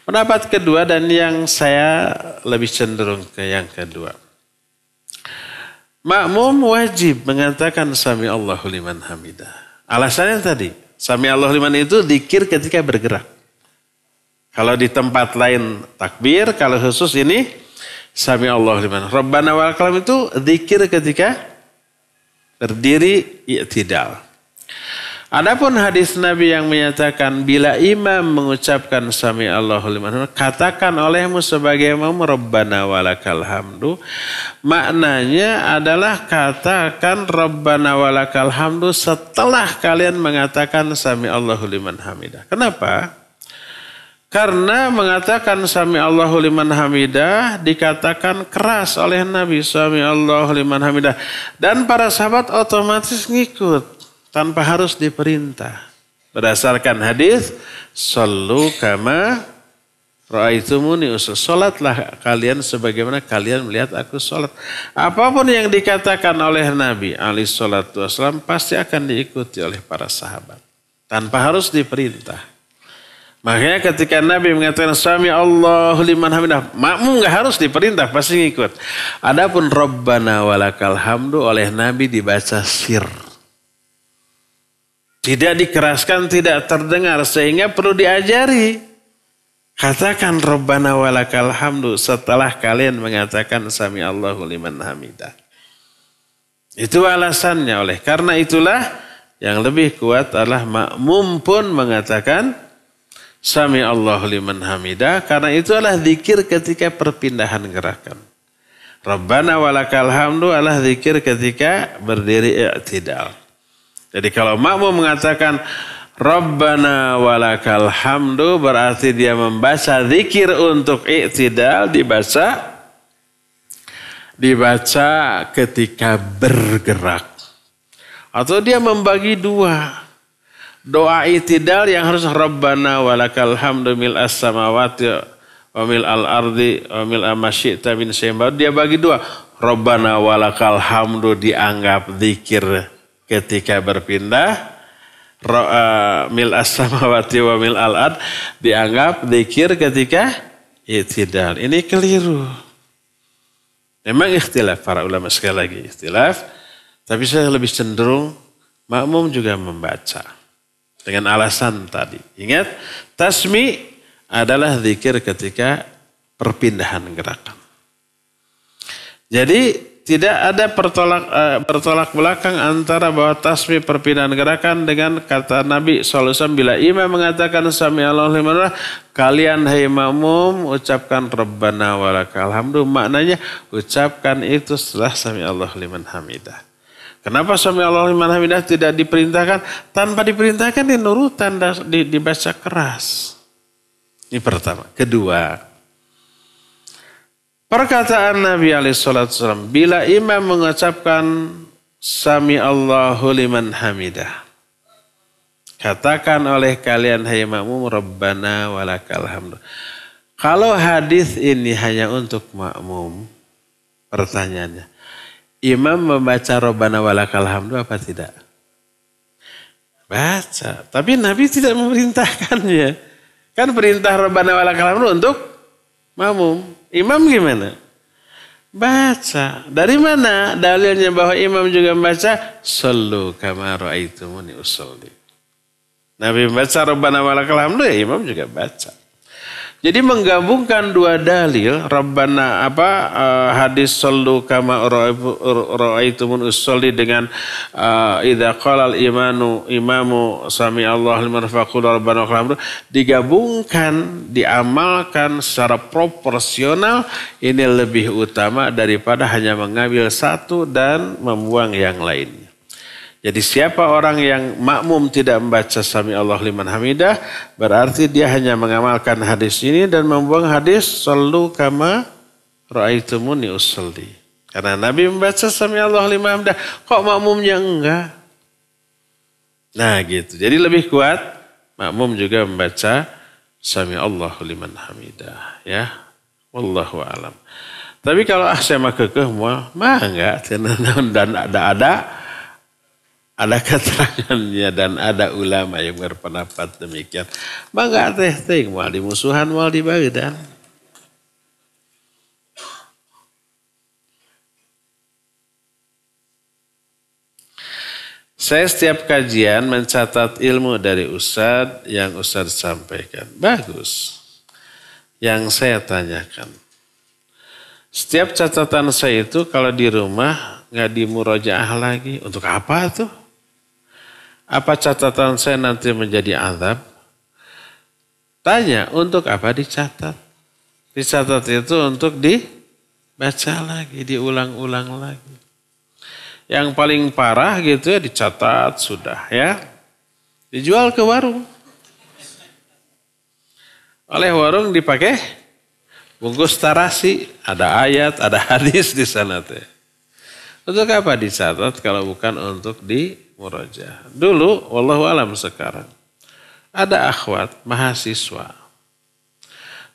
Pendapat kedua dan yang saya lebih cenderung ke yang kedua. Makmum wajib mengatakan Sami Allahu liman hamidah. Alasannya tadi, Sami Allahu liman itu zikir ketika bergerak. Kalau di tempat lain takbir, kalau khusus ini Sami Allah liman. Rabbana walakal hamd itu zikir ketika berdiri i'tidal. Adapun hadis Nabi yang menyatakan bila imam mengucapkan Sami Allahu liman hamidah, katakan olehmu sebagai imam Rabbana walakal hamdu. Maknanya adalah katakan Rabbana walakal hamdu setelah kalian mengatakan Sami Allahu liman hamidah. Kenapa? Karena mengatakan Sami Allahu liman hamidah dikatakan keras oleh Nabi Sami Allahu liman hamidah. Dan para sahabat otomatis ngikut tanpa harus diperintah. Berdasarkan hadis, sallu kama ra'aitumuni usolli. Salatlah kalian sebagaimana kalian melihat aku salat. Apapun yang dikatakan oleh Nabi alaihi salatu wasallam pasti akan diikuti oleh para sahabat tanpa harus diperintah. Makanya ketika Nabi mengatakan Sami Allahu liman hamidah, makmum enggak harus diperintah, pasti ngikut. Adapun Rabbana walakal hamdu oleh Nabi dibaca sir. Tidak dikeraskan, tidak terdengar sehingga perlu diajari. Katakan Rabbana walakal hamdu setelah kalian mengatakan Sami Allahu liman hamidah. Itu alasannya. Oleh karena itulah yang lebih kuat adalah makmum pun mengatakan Sami Allahu liman hamidah karena itu adalah zikir ketika perpindahan gerakan. Rabbana walakal hamdu adalah zikir ketika berdiri i'tidal. Jadi kalau makmum mengatakan Rabbana walakal hamdu berarti dia membaca zikir untuk i'tidal dibaca ketika bergerak. Atau dia membagi dua. Doa i'tidal yang harus Rabbana walakal hamdu mil'as samawati wa mil'al ardi wa mil'a ma syi'ta min syai'in ba'd. Dia bagi dua. Rabbana walakal hamdu dianggap zikir ketika berpindah. Mil'as samawati wa mil'al ard dianggap zikir ketika i'tidal. Ini keliru. Memang ikhtilaf para ulama, sekali lagi ikhtilaf. Tapi saya lebih cenderung makmum juga membaca. Dengan alasan tadi. Ingat, tasmi adalah zikir ketika perpindahan gerakan. Jadi tidak ada bertolak belakang antara bahwa tasmi perpindahan gerakan dengan kata Nabi SAW bila imam mengatakan Sami Allahu liman hamidah, kalian hai makmum ucapkan Rabbana walakal hamdu. Maknanya ucapkan itu setelah Sami Allahu liman hamidah. Kenapa Sami Allahu liman hamidah tidak diperintahkan? Tanpa diperintahkan dinurutan, dibaca keras. Ini pertama. Kedua, perkataan Nabi SAW, bila imam mengucapkan Sami Allahu liman hamidah, katakan oleh kalian hai makmum Rabbana walakal hamdu. Kalau hadis ini hanya untuk makmum, pertanyaannya, imam membaca Rabbana walakal hamdu apa tidak? Baca. Tapi Nabi tidak memerintahkannya. Kan perintah Rabbana walakal hamdu untuk makmum. Imam gimana? Baca. Dari mana dalilnya bahwa imam juga membaca? Sallu kama ra'aitumuni usolli. Nabi membaca Rabbana walakal hamdu, ya imam juga baca. Jadi menggabungkan dua dalil, Rabbana hadis sallu kama ra'aitumun usolli dengan idza qala imamu sami Allah liman faqul rabbana lakal digabungkan, diamalkan secara proporsional, ini lebih utama daripada hanya mengambil satu dan membuang yang lainnya. Jadi siapa orang yang makmum tidak membaca sami Allah liman hamidah, berarti dia hanya mengamalkan hadis ini dan membuang hadis sallu kama ra'aitumuni usolli. Karena Nabi membaca sami Allah liman hamidah, kok makmumnya enggak? Nah gitu. Jadi lebih kuat makmum juga membaca sami Allah liman hamidah, ya. Wallahu a'lam. Tapi kalau saya mah kekeh mah enggak, dan ada keterangannya dan ada ulama yang berpendapat demikian. Bangga teh mal di musuhan mal di baeudan. Saya setiap kajian mencatat ilmu dari Ustadz yang Ustadz sampaikan. Bagus. Yang saya tanyakan. Setiap catatan saya itu kalau di rumah nggak dimurojaah lagi. Untuk apa tuh? Apa catatan saya nanti menjadi azab? Tanya, untuk apa dicatat? Dicatat itu untuk dibaca lagi, diulang-ulang lagi. Yang paling parah gitu ya dicatat sudah ya. Dijual ke warung. Oleh warung dipakai bungkus tarasi. Ada ayat, ada hadis di sana teh. Untuk apa dicatat kalau bukan untuk dimurajaah? Dulu, wallahu alam sekarang, ada akhwat mahasiswa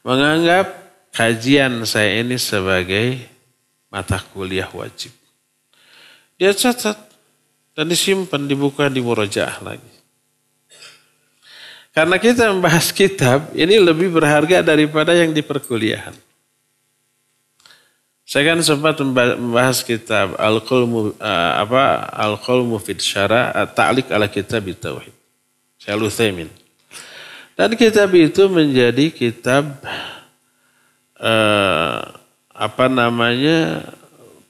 menganggap kajian saya ini sebagai mata kuliah wajib. Dia catat dan disimpan, dibuka, dimurajaah lagi. Karena kita membahas kitab, ini lebih berharga daripada yang di perkuliahan. Saya kan sempat membahas kitab Al-Qaul Mufid Syarah Ta'liq ala Kitab Tauhid. Syekh Utsaimin. Dan kitab itu menjadi kitab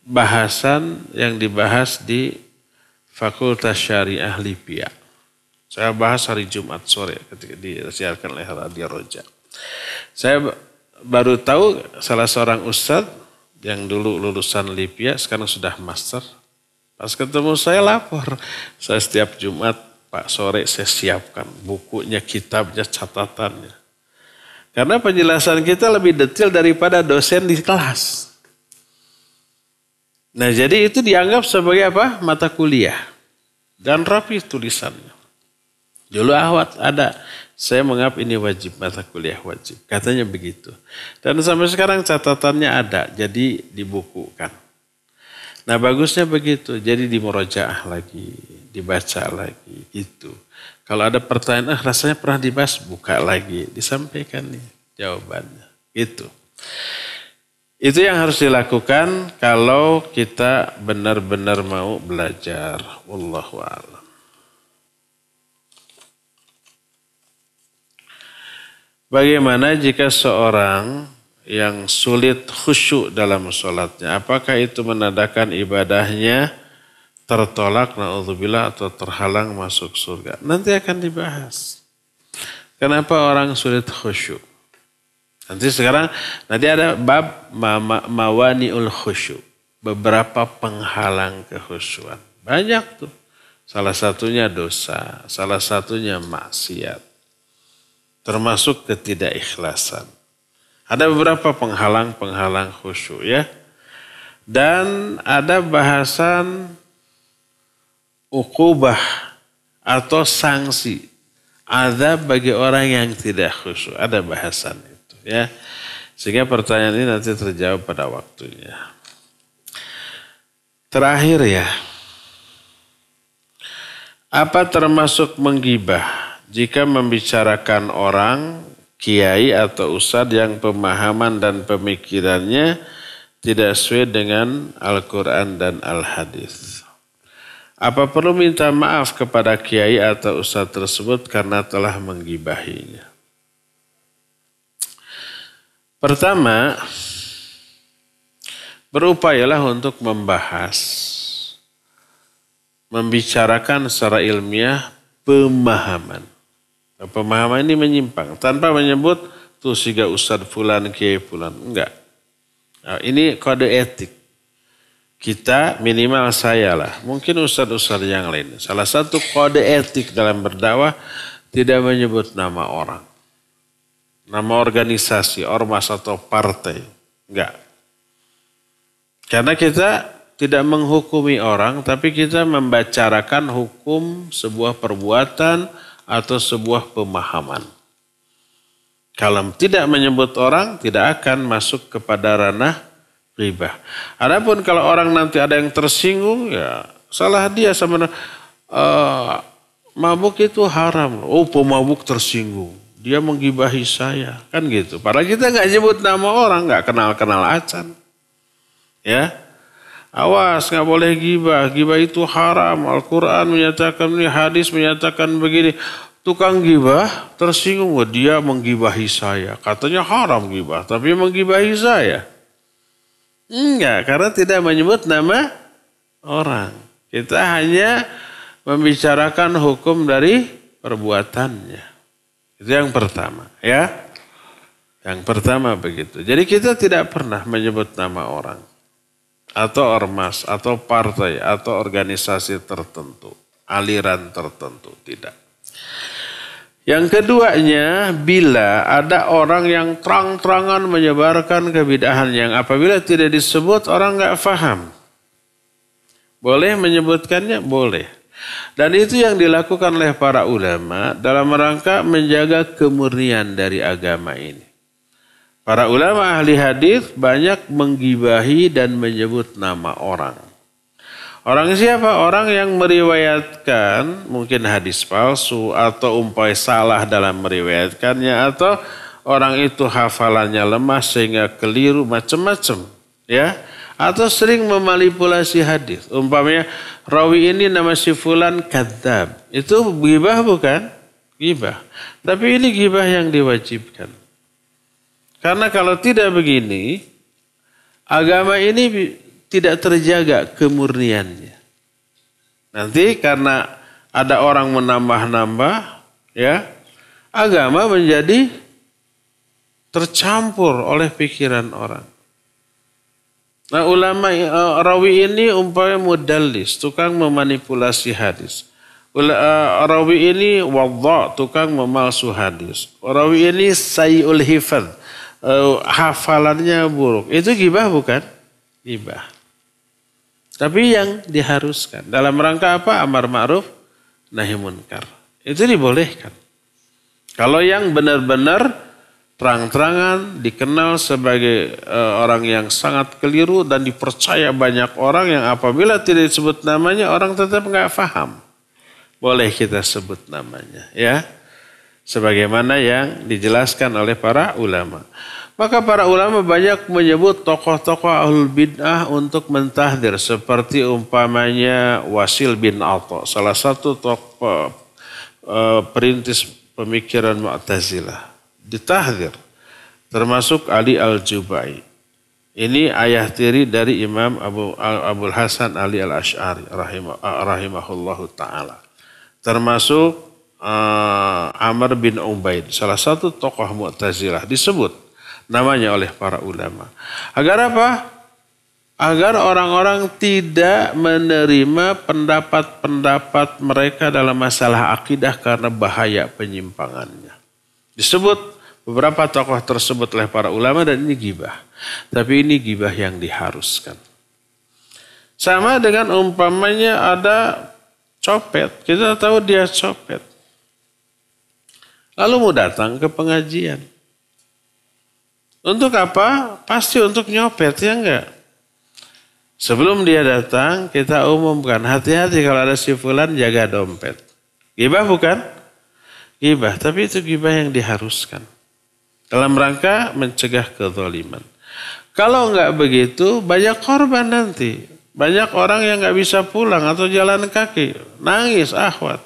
bahasan yang dibahas di Fakultas Syariah Lipia. Saya bahas hari Jumat sore ketika disiarkan oleh Radio Roja. Saya baru tahu salah seorang ustadz yang dulu lulusan Lipia, sekarang sudah master. Pas ketemu saya lapor. Saya setiap Jumat, Pak sore saya siapkan bukunya, kitabnya, catatannya. Karena penjelasan kita lebih detail daripada dosen di kelas. Nah jadi itu dianggap sebagai apa? Mata kuliah. Dan rapi tulisannya. Dulu ahwat ada. Saya menganggap ini wajib, mata kuliah wajib. Katanya begitu. Dan sampai sekarang catatannya ada, jadi dibukukan. Nah bagusnya begitu, jadi dimurojaah lagi, dibaca lagi, gitu. Kalau ada pertanyaan, rasanya pernah dibahas, buka lagi, disampaikan nih jawabannya, gitu. Itu yang harus dilakukan kalau kita benar-benar mau belajar. Wallahu a'lam. Bagaimana jika seorang yang sulit khusyuk dalam sholatnya, apakah itu menandakan ibadahnya tertolak, na'udzubillah, atau terhalang masuk surga? Nanti akan dibahas. Kenapa orang sulit khusyuk? Nanti ada bab mawani'ul khusyuk. Beberapa penghalang kekhusyuan. Banyak tuh. Salah satunya dosa, salah satunya maksiat. Termasuk ketidakikhlasan. Ada beberapa penghalang khusyuk ya. Dan ada bahasan uqubah atau sanksi. Azab bagi orang yang tidak khusyuk. Ada bahasan itu ya. Sehingga pertanyaan ini nanti terjawab pada waktunya. Terakhir ya. Apa termasuk menggibah? Jika membicarakan orang, kiai atau ustadz yang pemahaman dan pemikirannya tidak sesuai dengan Al-Quran dan Al-Hadis. Apa perlu minta maaf kepada kiai atau ustadz tersebut karena telah menggibahinya? Pertama, berupayalah untuk membicarakan secara ilmiah pemahaman. Pemahaman ini menyimpang tanpa menyebut tuh siga Ustadz Fulan, Kiai Fulan. Enggak. Nah, ini kode etik. Kita minimal saya lah. Mungkin Ustadz-Ustadz yang lain. Salah satu kode etik dalam berdakwah tidak menyebut nama orang. Nama organisasi, ormas atau partai. Enggak. Karena kita tidak menghukumi orang, tapi kita membicarakan hukum sebuah perbuatan atau sebuah pemahaman. Kalau tidak menyebut orang, tidak akan masuk kepada ranah ghibah. Adapun kalau orang nanti ada yang tersinggung, ya salah dia sama mabuk itu haram. Oh, pemabuk tersinggung. Dia menggibahi saya. Kan gitu. Padahal kita nggak nyebut nama orang, nggak kenal-kenal acan. Ya. Awas, nggak boleh gibah. Gibah itu haram. Al-Quran menyatakan ini, hadis menyatakan begini. Tukang gibah tersinggung, dia menggibahi saya. Katanya haram gibah, tapi menggibahi saya. Enggak, karena tidak menyebut nama orang. Kita hanya membicarakan hukum dari perbuatannya. Itu yang pertama, ya. Yang pertama begitu. Jadi kita tidak pernah menyebut nama orang. Atau ormas, atau partai, atau organisasi tertentu. Aliran tertentu, tidak. Yang keduanya, bila ada orang yang terang-terangan menyebarkan kebidahan yang apabila tidak disebut orang nggak paham. Boleh menyebutkannya? Boleh. Dan itu yang dilakukan oleh para ulama dalam rangka menjaga kemurnian dari agama ini. Para ulama ahli hadis banyak menggibahi dan menyebut nama orang. Orang siapa? Orang yang meriwayatkan mungkin hadis palsu atau umpamanya salah dalam meriwayatkannya atau orang itu hafalannya lemah sehingga keliru macam-macam, ya. Atau sering memanipulasi hadis. Umpamanya rawi ini nama si fulan kadzab. Itu ghibah bukan? Ghibah. Tapi ini ghibah yang diwajibkan. Karena kalau tidak begini, agama ini tidak terjaga kemurniannya. Nanti karena ada orang menambah-nambah, ya, agama menjadi tercampur oleh pikiran orang. Nah, ulama rawi ini umpamanya mudallis, tukang memanipulasi hadis. Rawi ini wadha, tukang memalsu hadis. Rawi ini sayyul hifadz, hafalannya buruk. Itu ghibah bukan? Ghibah. Tapi yang diharuskan dalam rangka apa? Amar ma'ruf nahi munkar. Itu dibolehkan. Kalau yang benar-benar terang-terangan dikenal sebagai orang yang sangat keliru dan dipercaya banyak orang yang apabila tidak disebut namanya orang tetap nggak paham. Boleh kita sebut namanya, ya. Sebagaimana yang dijelaskan oleh para ulama. Maka para ulama banyak menyebut tokoh-tokoh ahlul bid'ah untuk mentahdir. Seperti umpamanya Wasil bin Atha. Salah satu tokoh perintis pemikiran Mu'tazilah. Ditahdir. Termasuk Ali al-Jubai. Ini ayah tiri dari Imam Abul Hasan Ali al-Ash'ari. Rahimahullahu ta'ala. Termasuk Amr bin Ubaid, salah satu tokoh Mu'tazilah, disebut namanya oleh para ulama. Agar apa? Agar orang-orang tidak menerima pendapat-pendapat mereka dalam masalah akidah karena bahaya penyimpangannya. Disebut beberapa tokoh tersebut oleh para ulama dan ini ghibah. Tapi ini ghibah yang diharuskan. Sama dengan umpamanya ada copet, kita tahu dia copet. Lalu mau datang ke pengajian. Untuk apa? Pasti untuk nyopet, ya enggak? Sebelum dia datang, kita umumkan. Hati-hati kalau ada si fulan, jaga dompet. Ghibah bukan? Ghibah, tapi itu ghibah yang diharuskan. Dalam rangka mencegah kezaliman. Kalau enggak begitu, banyak korban nanti. Banyak orang yang enggak bisa pulang atau jalan kaki. Nangis, ahwat.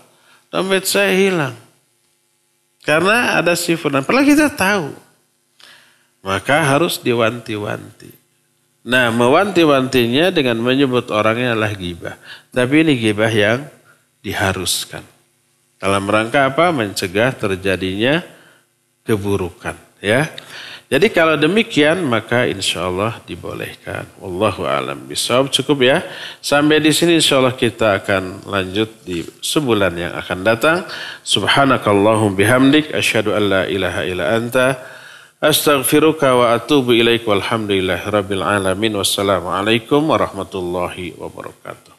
Dompet saya hilang. Karena ada si fulan. Padahal kita tahu. Maka harus diwanti-wanti. Nah, mewanti-wantinya dengan menyebut orangnya adalah ghibah. Tapi ini ghibah yang diharuskan. Dalam rangka apa? Mencegah terjadinya keburukan. Ya. Jadi kalau demikian maka insya Allah dibolehkan. Wallahu a'lam bishawab. Cukup ya. Sampai di sini insya Allah kita akan lanjut di sebulan yang akan datang. Subhanakallahum bihamdik. Asyhadu an la ilaha illa anta. Astaghfiruka wa atubu ilaik. Walhamdulillahi rabbil alamin. Wassalamualaikum warahmatullahi wabarakatuh.